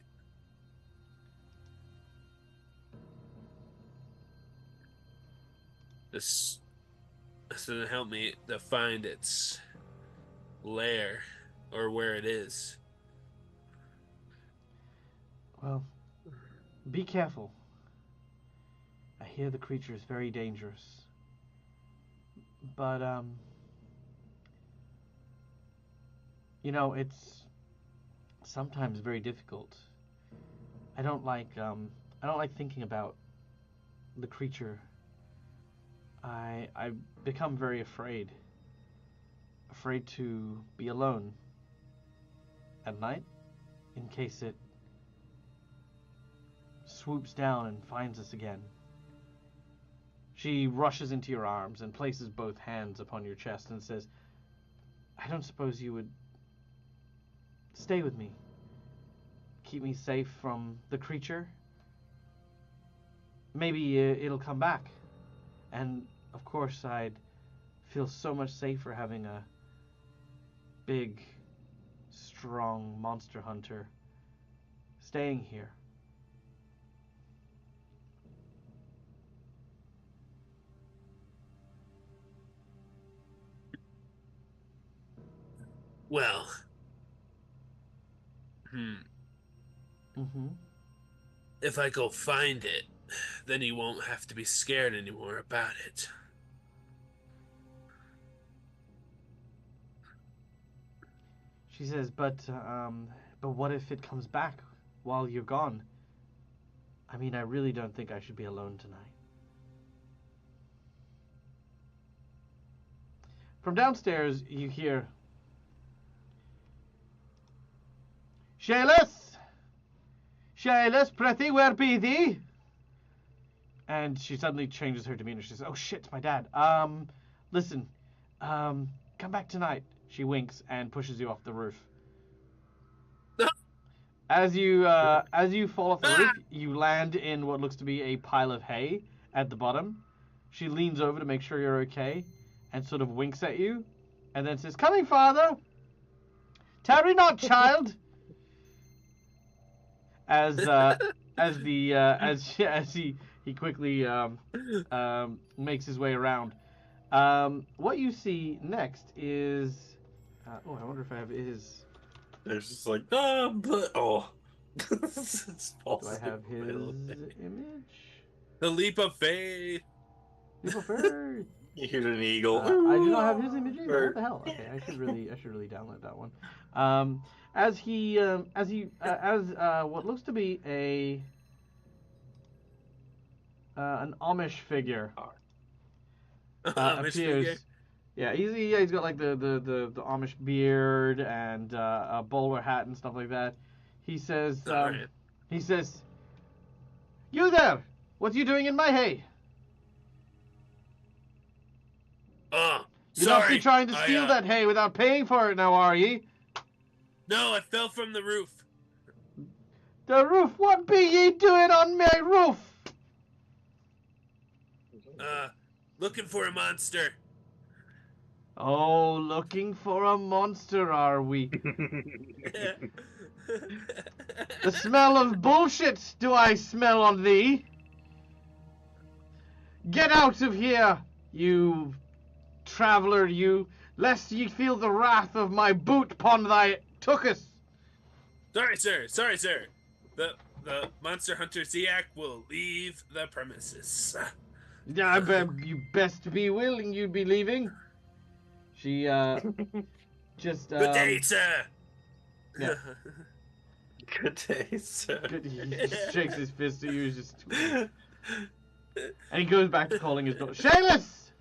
This doesn't help me to find its lair or where it is. Well, be careful. I hear the creature is very dangerous. But, you know, it's sometimes very difficult. I don't like thinking about the creature. I become very afraid. Afraid to be alone at night in case it swoops down and finds us again. She rushes into your arms and places both hands upon your chest and says, I don't suppose you would stay with me? Keep me safe from the creature? Maybe it'll come back. And, of course, I'd feel so much safer having a big, strong monster hunter staying here. Well, Mm-hmm. if I go find it, then you won't have to be scared anymore about it. She says, but what if it comes back while you're gone? I mean, I really don't think I should be alone tonight. From downstairs, you hear, Shayless! Shayless, pretty, where be thee? And she suddenly changes her demeanor. She says, oh shit, my dad. Listen, come back tonight. She winks and pushes you off the roof. As you fall off the roof, you land in what looks to be a pile of hay at the bottom. She leans over to make sure you're okay and sort of winks at you and then says, coming, father. Tarry not, child. As he quickly makes his way around. What you see next is I wonder if I have his. There's just like, but it's Do I have his image? The leap of faith. Leap of faith. You hear an eagle. I do not have his image either. What the hell? Okay, I should really download that one. As what looks to be an Amish figure Amish appears. figure? Yeah, he's got like the Amish beard and a bowler hat and stuff like that. He says, Alright. "You there? What are you doing in my hay? You don't be trying to steal that hay without paying for it now, are ye?" No, I fell from the roof. The roof? What be ye doing on my roof? Looking for a monster. Oh, looking for a monster, are we? The smell of bullshit do I smell on thee. Get out of here, you traveller, you, lest ye feel the wrath of my boot upon thy tuchus. Sorry, sir. The monster hunter Ziak will leave the premises. I bet you best be willing you'd be leaving. She, just, Good day, sir. Yeah. Good day, sir. He just shakes his fist at you, just... And he goes back to calling his daughter. Shayless!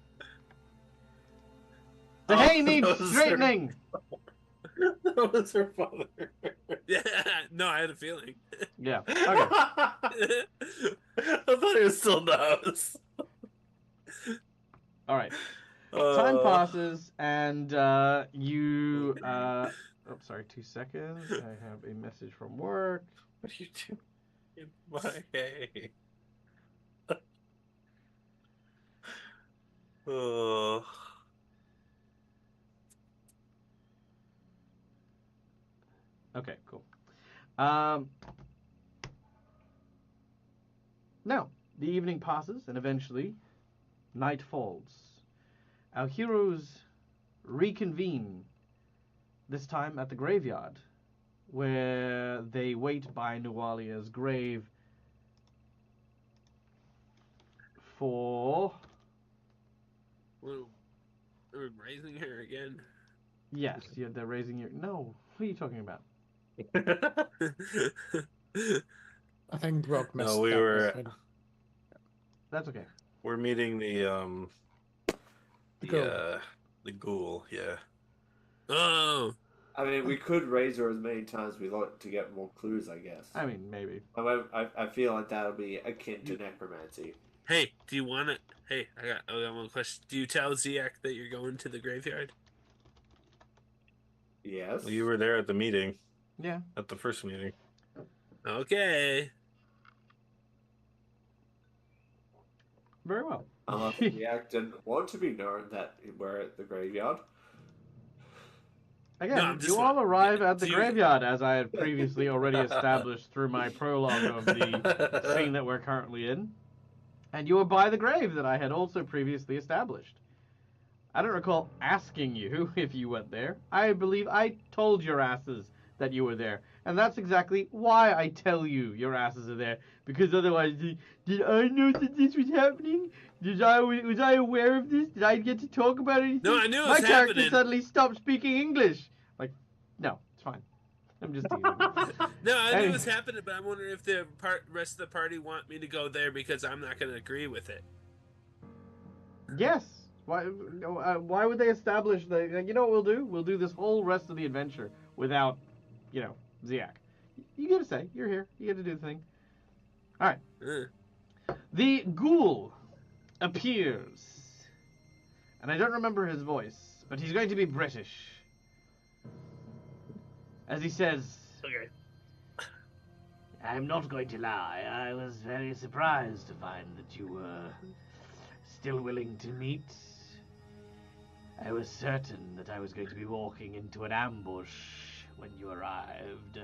The hay needs straightening! That was her father. Yeah, no, I had a feeling. Yeah, okay. I thought he was still in the house. Alright. Time passes, and you... oh, sorry, 2 seconds. I have a message from work. What are you doing in my hay? Oh. Okay, cool. Now, the evening passes, and eventually Night falls. Our heroes reconvene, this time at the graveyard, where they wait by Nualia's grave for... We're raising her again. Yes, they're raising your... No, what are you talking about? I think Rob missed No, we that were. bit. That's okay. We're meeting the Ghoul. the ghoul. Yeah. Oh, I mean, we could raise her as many times as we like to get more clues, I guess. I mean, maybe. I feel like that'll be akin to necromancy. hey, do you want to? Hey, I got one question. Do you tell Ziak that you're going to the graveyard? Yes. Well, you were there at the meeting, Yeah. at the first meeting. Okay. Very well. The act didn't want to be known that we're at the graveyard. Again, No, I'm just you all like- arrive at the do you- graveyard, as I had previously already established through my prologue of the scene that we're currently in. And you are by the grave that I had also previously established. I don't recall asking you if you went there. I believe I told your asses that you were there. And that's exactly why I tell you your asses are there. Because otherwise, did I know that this was happening? Was I aware of this? Did I get to talk about anything? No, I knew it My was character happening. suddenly stopped speaking English. Like, no, it's fine. I'm just teasing. No, I knew Hey. it was happening, but I'm wondering if the rest of the party want me to go there because I'm not going to agree with it. Yes. Why would they establish the... You know what we'll do? We'll do this whole rest of the adventure without, Ziak. You get to say. You're here. You get to do the thing. All right. The ghoul appears. And I don't remember his voice, but he's going to be British. As he says... Okay. I'm not going to lie. I was very surprised to find that you were still willing to meet. I was certain that I was going to be walking into an ambush when you arrived.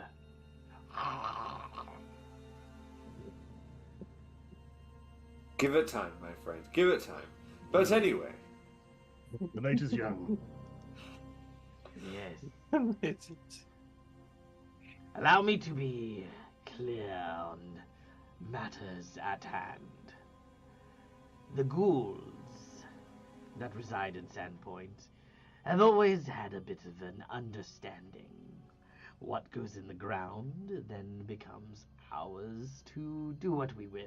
Give it time, my friend. Give it time. But anyway, The night is young. Yes. Allow me to be clear on matters at hand. The ghouls that reside in Sandpoint have always had a bit of an understanding. What goes in the ground then becomes ours to do what we will.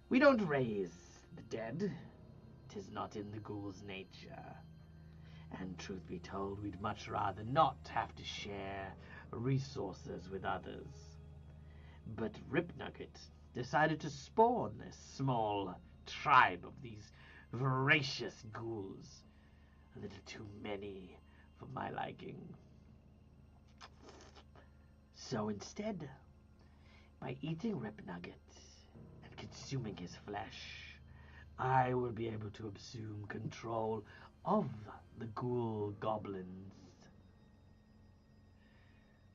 We don't raise the dead. 'Tis not in the ghoul's nature. And truth be told, we'd much rather not have to share resources with others. But Ripnugget decided to spawn a small tribe of these voracious ghouls. A little too many for my liking. So instead, by eating Ripnugget and consuming his flesh, I will be able to assume control of the ghoul goblins.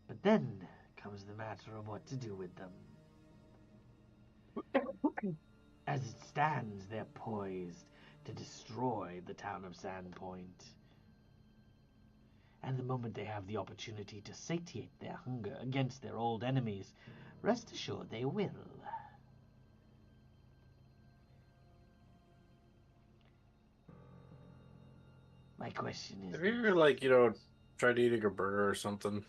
But then comes the matter of what to do with them. As it stands, they're poised to destroy the town of Sandpoint. And the moment they have the opportunity to satiate their hunger against their old enemies, rest assured they will. My question is... Have you ever, tried eating a burger or something?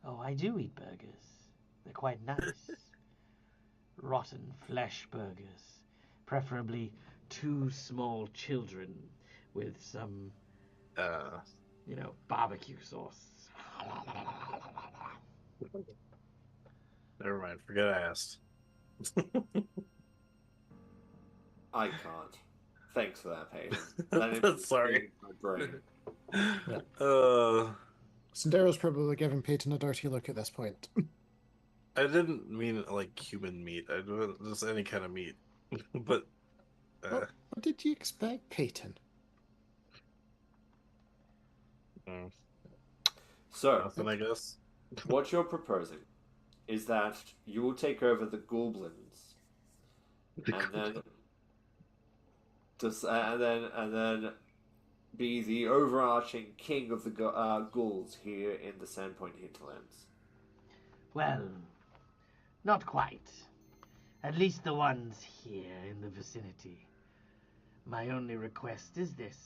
Oh, I do eat burgers. They're quite nice. Rotten flesh burgers. Preferably 2 small children with some, barbecue sauce. Never mind. Forget I asked. I can't. Thanks for that, Peyton. Sorry. My brain. Sandero's probably giving Peyton a dirty look at this point. I didn't mean like human meat. I meant just any kind of meat. But What did you expect, Peyton? So, nothing, I guess. what you're proposing is that you will take over the goblins, and then Just and then be the overarching king of the ghouls here in the Sandpoint hinterlands. Well, not quite. At least the ones here in the vicinity. My only request is this.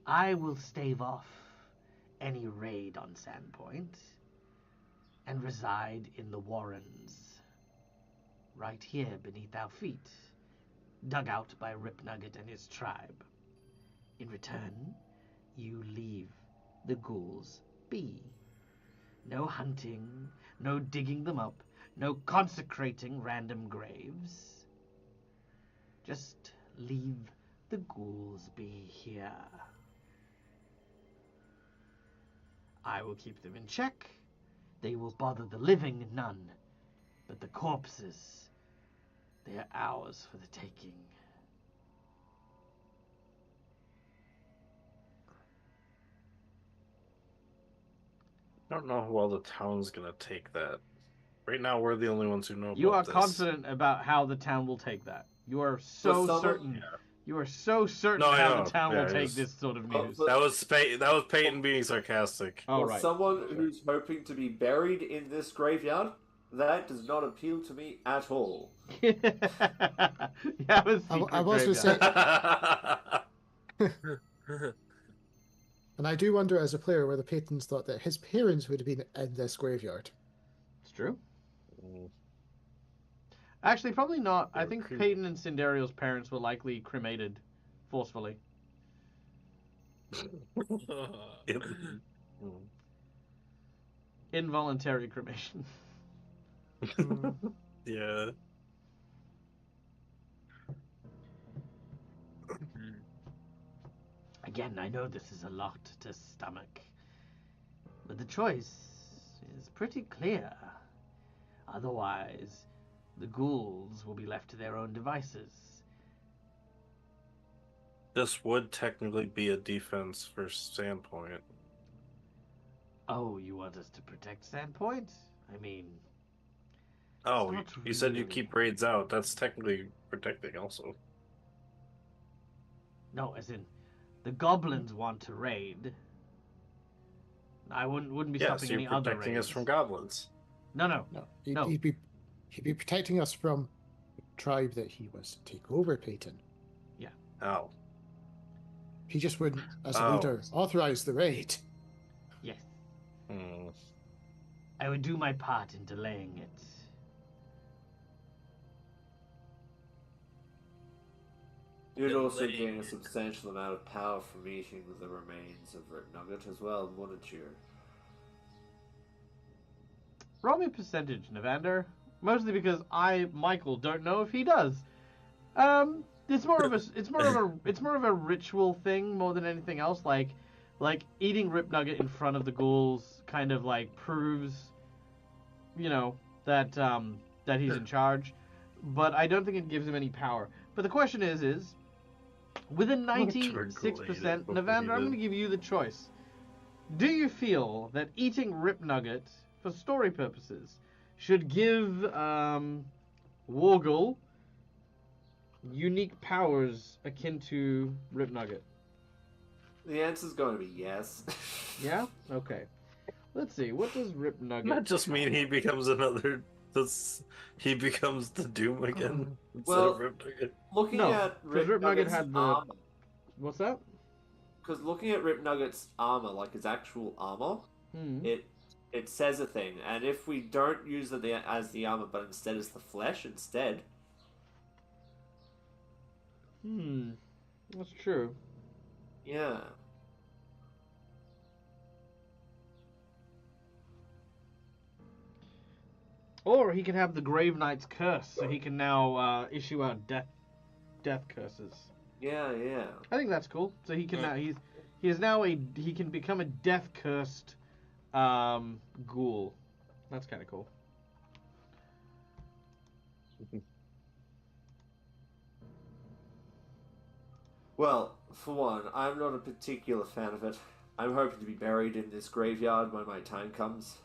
I will stave off any raid on Sandpoint and reside in the Warrens, right here beneath our feet, dug out by Ripnugget and his tribe. In return, you leave the ghouls be. No hunting, no digging them up, no consecrating random graves. Just leave the ghouls be here. I will keep them in check. They will bother the living none, but the corpses, they are ours for the taking. I don't know how well the town's gonna take that. Right now, we're the only ones who know You are about this. confident about how the town will take that. You are so certain. Yeah. You are so certain No, I how know. the town Yeah, will I take just- this sort of Oh, news. but- That was Peyton being sarcastic. All For right. someone who's hoping to be buried in this graveyard, that does not appeal to me at all. Yeah, it was I was gonna say- And I do wonder, as a player, whether Peyton's thought that his parents would have been in this graveyard. It's true. Actually, probably not. I They were think cremated. Peyton and Cinderio's parents were likely cremated forcefully. Involuntary cremation. Yeah. Again, I know this is a lot to stomach, but the choice is pretty clear. Otherwise, the ghouls will be left to their own devices. This would technically be a defense for Sandpoint. Oh, you want us to protect Sandpoint? I mean, Oh, Not you said you really. keep raids out. That's technically protecting also. no, as in, the goblins want to raid. I wouldn't be Yeah, stopping so any you're other protecting raids. us from goblins. No, no. No, No. He'd be protecting us from the tribe that he was to take over, Peyton. Oh. He just wouldn't, as a Oh. leader, authorize the raid. Yes. Hmm. I would do my part in delaying it. You'd also Delaying gain a it. substantial amount of power from eating the remains of Rip Nugget as well, wouldn't you? Roll me percentage, Navander. Mostly because I, Michael, don't know if he does. It's more of a ritual thing more than anything else. Like eating Rip Nugget in front of the ghouls kind of like proves, that he's in charge. But I don't think it gives him any power. But the question is, with a 96%, Navander, I'm going to give you the choice. Do you feel that eating Rip Nugget, for story purposes, should give Wargle unique powers akin to Rip Nugget? The answer's going to be yes. Yeah? Okay. Let's see. What does Rip Nugget... That just mean he becomes he becomes the Doom again instead Well- of Rip Nugget. Looking No, at 'cause Rip Nugget Nugget's had the- armor, What's that? because looking at Rip Nugget's armor, like his actual armor, it says a thing, and if we don't use it as the armor, but instead as the flesh instead, That's true. yeah. Or he can have the Grave Knight's curse, so he can now issue out death curses. Yeah, yeah. I think that's cool. So he can now he can become a death cursed ghoul. That's kind of cool. Well, for one, I'm not a particular fan of it. I'm hoping to be buried in this graveyard when my time comes.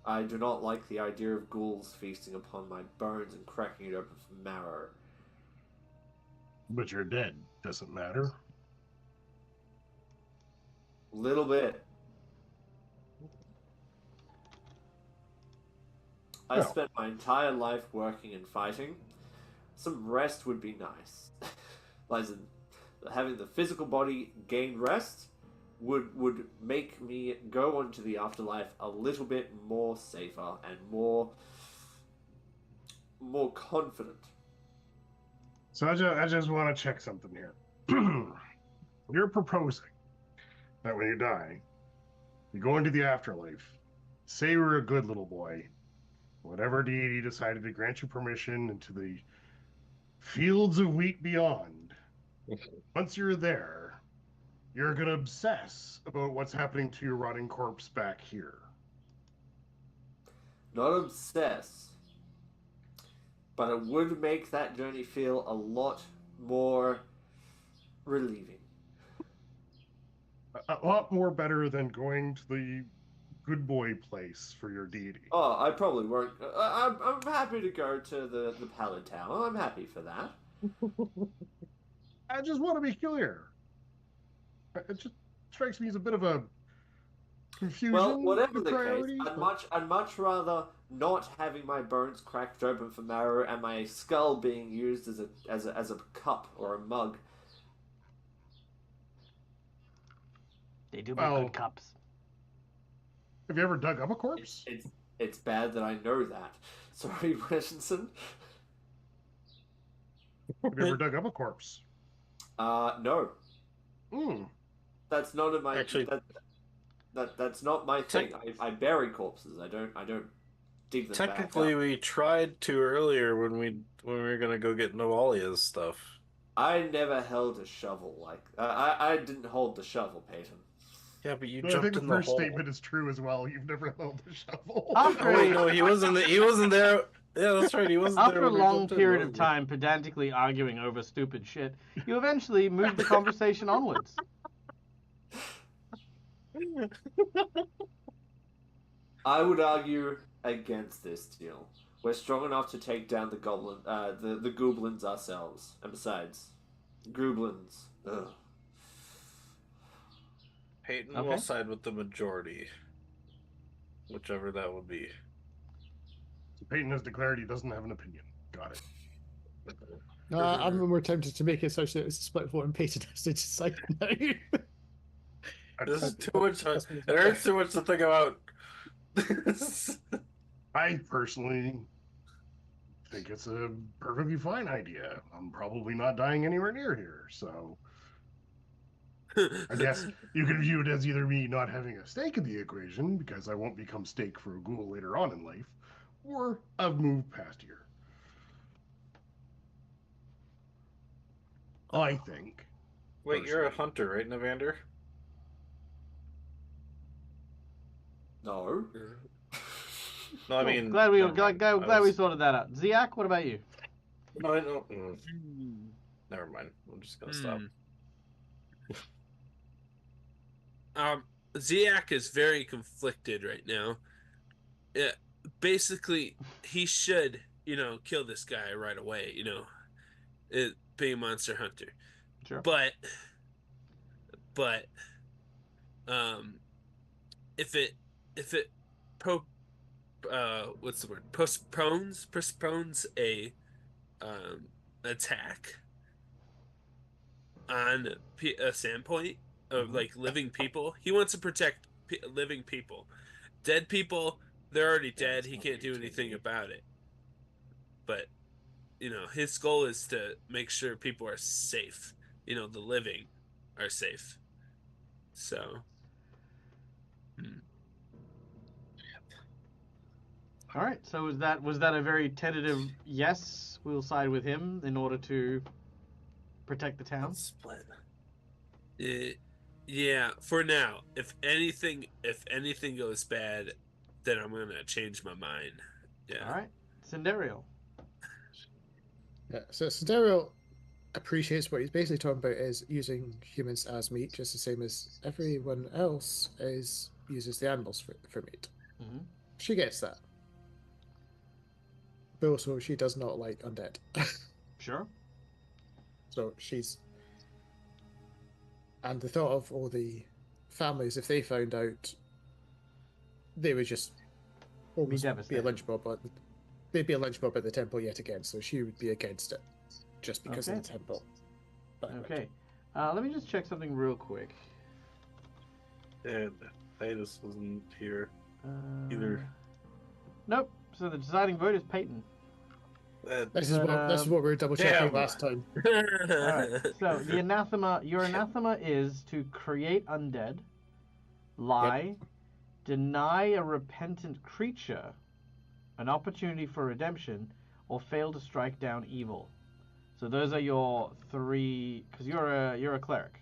I do not like the idea of ghouls feasting upon my bones and cracking it open for marrow. But you're dead. doesn't matter. Little bit. I Well. spent my entire life working and fighting. Some rest would be nice. As in, having the physical body gain rest would make me go on to the afterlife a little bit more safer and more confident. So I just want to check something here. You're proposing that when you die, you go into the afterlife, say you were a good little boy, whatever deity decided to grant you permission into the fields of wheat beyond. Once you're there, you're going to obsess about what's happening to your rotting corpse back here. Not obsess, but it would make that journey feel a lot more relieving. A lot more better than going to the good boy place for your deity. Oh, I probably won't. I'm happy to go to the Pallid Tower. I'm happy for that. I just want to be clear. It just strikes me as a bit of a confusion. Well, whatever of the priorities, case, but- I'd much rather not having my bones cracked open for marrow and my skull being used as a cup or a mug. They do make Well, good cups. Have you ever dug up a corpse? It's bad that I know that. Sorry, Westonson. Have you ever dug up a corpse? No. Hmm. That's not in my Actually- that's not my thing. I bury corpses. I don't dig them Technically, back up. we tried to earlier when we were gonna go get Novalia's stuff. I never held a shovel like I didn't hold the shovel, Peyton. Yeah, but you I jumped think the in the first hole. statement is true as well. You've never held a shovel. After Oh wait, no, he wasn't. He wasn't there. Yeah, that's right. He wasn't there. After a when we long jumped in, period of was he? time pedantically arguing over stupid shit, you eventually moved the conversation onwards. I would argue against this deal. We're strong enough to take down the goblin, the goblins ourselves. And besides, goblins. Ugh. Peyton Okay. will side with the majority, whichever that would be. So Peyton has declared he doesn't have an opinion. Got it. I'm more tempted to make it such that it's a split vote and Peter has to decide now. This is too much. It hurts too much to think about. I personally think it's a perfectly fine idea. I'm probably not dying anywhere near here, so I guess you can view it as either me not having a stake in the equation because I won't become stake for a ghoul later on in life, or I've moved past here. I think. Wait, you're a hunter, right, Navander? No. No, I mean. glad we never mind. I glad we was- sorted that out. Ziak, what about you? No, I don't. Never mind. I'm just gonna stop. Ziak is very conflicted right now. Yeah, basically, he should, kill this guy right away. Being a monster hunter. Sure. But, if it what's the word? Postpones a attack on a Sandpoint of like living people. He wants to protect living people. Dead people, they're already dead. He can't do anything about it. But his goal is to make sure people are safe. The living are safe. So. All right. So was that a very tentative yes? We'll side with him in order to protect the town. Split. Yeah, for now. If anything goes bad, then I'm gonna change my mind. Yeah. All right. Cinderio. Yeah, so Sidereal appreciates what he's basically talking about is using humans as meat, just the same as everyone else uses the animals for meat. Mm-hmm. She gets that. But also, she does not like undead. Sure. So she's And the thought of all the families, if they found out, they would just almost be a devastated. lynch mob. They'd be a lynch mob at the temple yet again, so she would be against it, just because Okay. of the temple. background. Okay. Let me just check something real quick. And Titus wasn't here either. Nope. So the deciding vote is Peyton. This is what we were double checking Damn. last time. Alright. So the anathema, your anathema is to create undead, lie, deny a repentant creature an opportunity for redemption, or fail to strike down evil. So those are your three, because you're a cleric.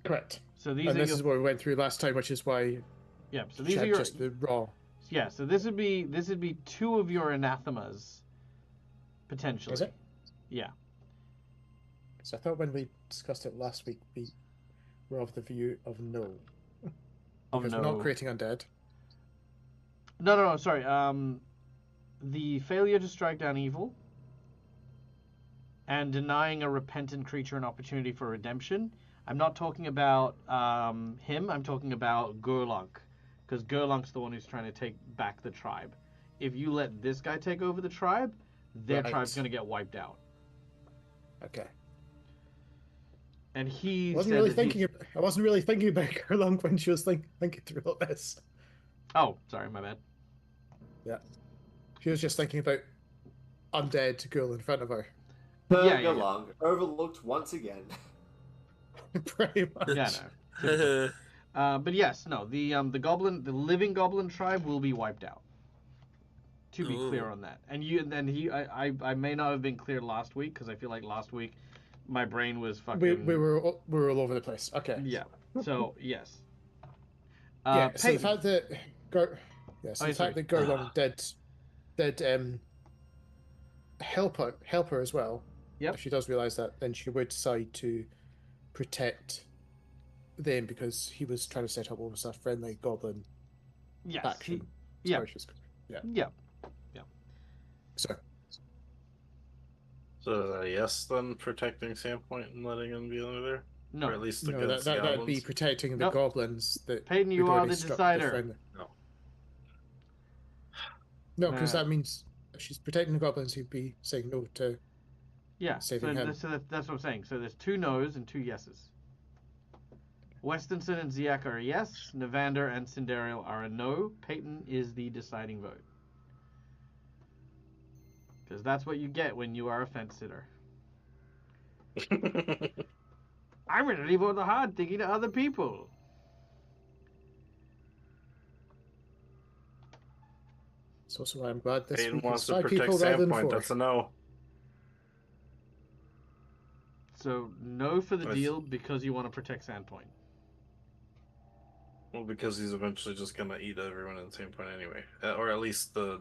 Correct. So these And are this your, is what we went through last time, which is why yep. So she these are had your, just the raw. yeah. So this would be two of your anathemas, potentially. Is it? Yeah. So I thought when we discussed it last week, we were of the view of no. Because we're not creating undead. No, sorry. The failure to strike down evil and denying a repentant creature an opportunity for redemption. I'm not talking about him. I'm talking about Gurlunk, because Gurlunk's the one who's trying to take back the tribe. If you let this guy take over the tribe, their Right. tribe's going to get wiped out. Okay. And he I wasn't really thinking about Gurlunk when she was thinking through all this. Oh, sorry, my bad. Yeah. She was just thinking about undead girl in front of her. Yeah. Long, overlooked once again. Pretty much. Yeah, no. But yes, no. The living goblin tribe will be wiped out. To be clear on that, I may not have been clear last week because I feel like last week my brain was fucking. We were all over the place. Okay. Yeah. So yes. Yeah. So the Peyton. fact that Gurlunk did help her as well. Yep. If she does realize that, then she would decide to protect them because he was trying to set up almost a friendly goblin faction. Yeah. So yes, then protecting Sandpoint and letting him be under there? No. Or at least No, against that'd be goblins? protecting the Nope. goblins that Peyton, you we'd are already the struck decider. friendly. No. No, because that means if she's protecting the goblins, he'd be saying no to saving him. So that's what I'm saying. So there's 2 no's and 2 yeses. Westonson and Ziak are a yes. Navander and Cinderial are a no. Peyton is the deciding vote. Because that's what you get when you are a fence sitter. I'm ready to leave out the hard thinking to other people. It's also why I'm glad this Peyton week wants is to 5 protect people rather than Sandpoint. 4. That's a no. So no for the Nice. deal because you want to protect Sandpoint. Well, because he's eventually just gonna eat everyone in Sandpoint anyway, or at least the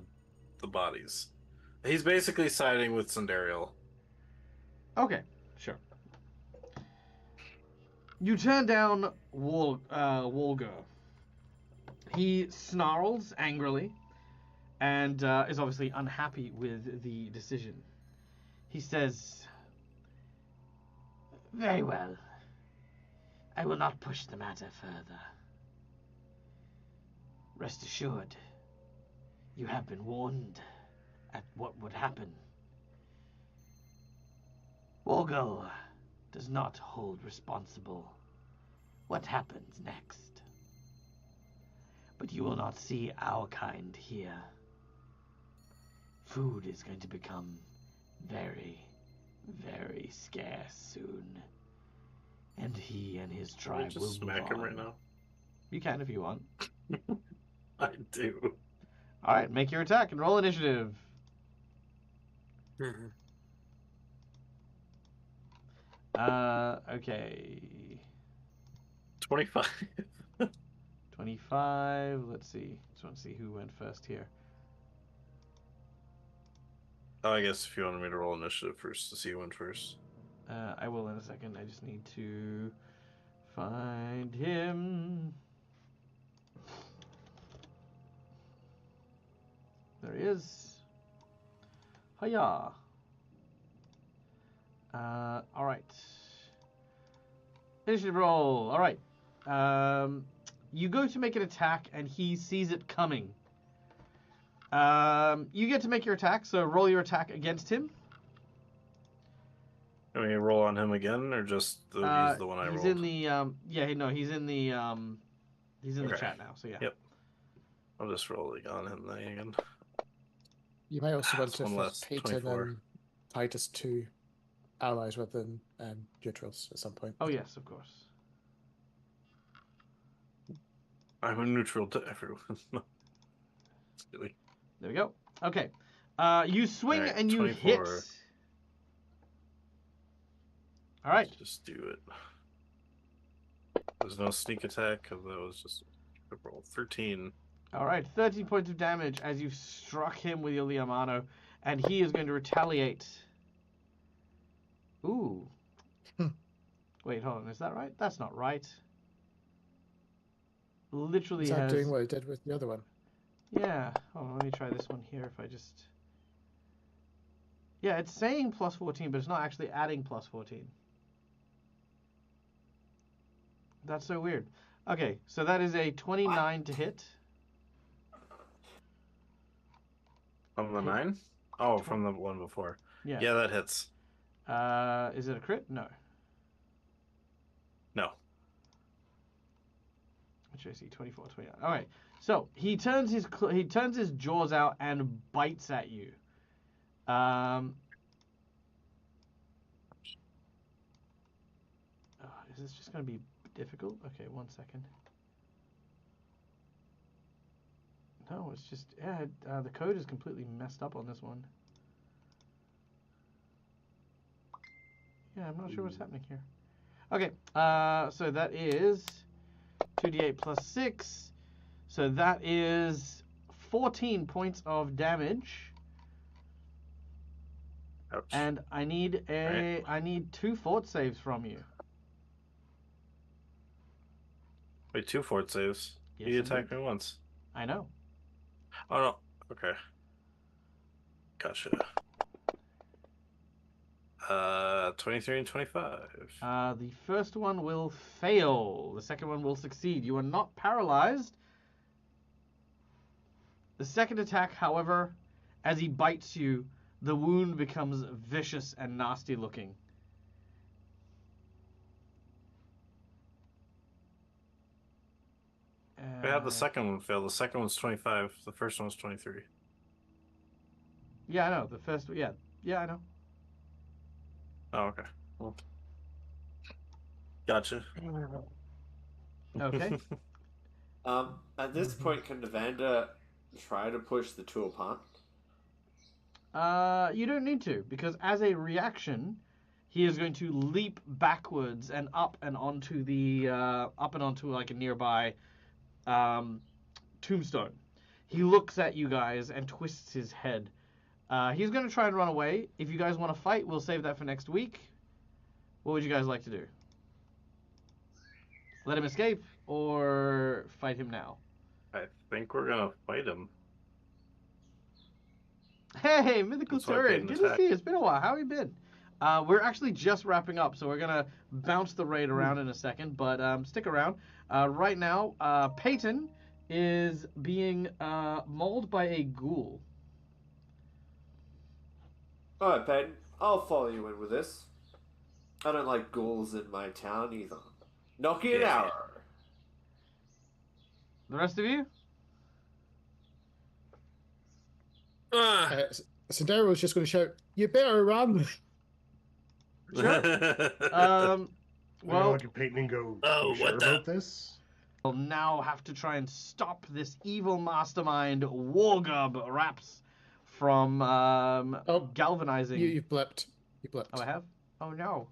bodies. He's basically siding with Cinderial. Okay, sure. You turn down Wolgar. He snarls angrily and is obviously unhappy with the decision. He says, "Very well. I will not push the matter further. Rest assured, you have been warned at what would happen. Wolgar does not hold responsible what happens next. But you will not see our kind here. Food is going to become very, very scarce soon. And he and his Can I tribe just will move smack him on." right now? You can if you want. I do. Alright, make your attack and roll initiative. Okay. 25. 25. Let's see. Just want to see who went first here. Oh, I guess if you wanted me to roll initiative first to see who went first. I will in a second. I just need to find him. There he is. Hiya. Alright. Initiative roll. All right. You go to make an attack, and he sees it coming. You get to make your attack, so roll your attack against him. Can we roll on him again, or just he's the one I rolled? He's in the he's in the Okay. chat now. So yeah. Yep. I'll just roll on him then again. You may also want That's to one less, Peyton 24. and Titus to allies within neutrals at some point. Oh yes, of course. I'm a neutral to everyone. Silly. There we go. Okay. You swing Alright, and you 24. hit. All right. Just do it. There's no sneak attack because that was just a roll. 13. All right. 13 points of damage as you struck him with your Liamano, and he is going to retaliate. Ooh. Wait, hold on. Is that right? That's not right. Literally Is that has... doing what it did with the other one? Yeah. Hold on, let me try this one here if I just... Yeah, it's saying plus 14, but it's not actually adding plus 14. That's so weird. Okay, so that is a 29 to hit. From the 9? Oh, from the one before. Yeah. Yeah, that hits. Is it a crit? No. No. Which I see 24, 29. All right. So he turns his jaws out and bites at you. Is this just going to be difficult? Okay, 1 second. No, it's just the code is completely messed up on this one. Yeah, I'm not sure what's happening here. Okay, so that is 2d8 plus 6. So that is 14 points of damage. Ouch. And I need I need 2 fort saves from you. Wait, 2 fort saves. Yes, You attacked indeed. me once. I know. Oh no. Okay. Gotcha. 23 and 25. The first one will fail. The second one will succeed. You are not paralyzed. The second attack, however, as he bites you, the wound becomes vicious and nasty looking. We had the second one fail. The second one's 25. The first one was 23. Yeah, I know. The first, yeah, I know. Oh, okay. Well, gotcha. Okay. At this point, can Evander try to push the two apart? You don't need to, because as a reaction, he is going to leap backwards and up and onto like a nearby tombstone. He looks at you guys and twists his head. He's going to try and run away. If you guys want to fight, we'll save that for next week. What would you guys like to do? Let him escape or fight him now? I think we're gonna fight him. Hey, Mythical That's why I Turret, paid an good to attack. see you. It's been a while. How have you been? We're actually just wrapping up, so we're going to bounce the raid around in a second, but stick around. Right now, Peyton is being mauled by a ghoul. Alright, Peyton. I'll follow you in with this. I don't like ghouls in my town either. Knock it Yeah. out. The rest of you? Sandero was just going to shout, "You better run!" Well, look at Peyton and go, Oh, "You sure what the-" about this? we'll now have to try and stop this evil mastermind Wargub Raps from galvanizing. You've blipped. You blipped. Oh, I have? Oh, no.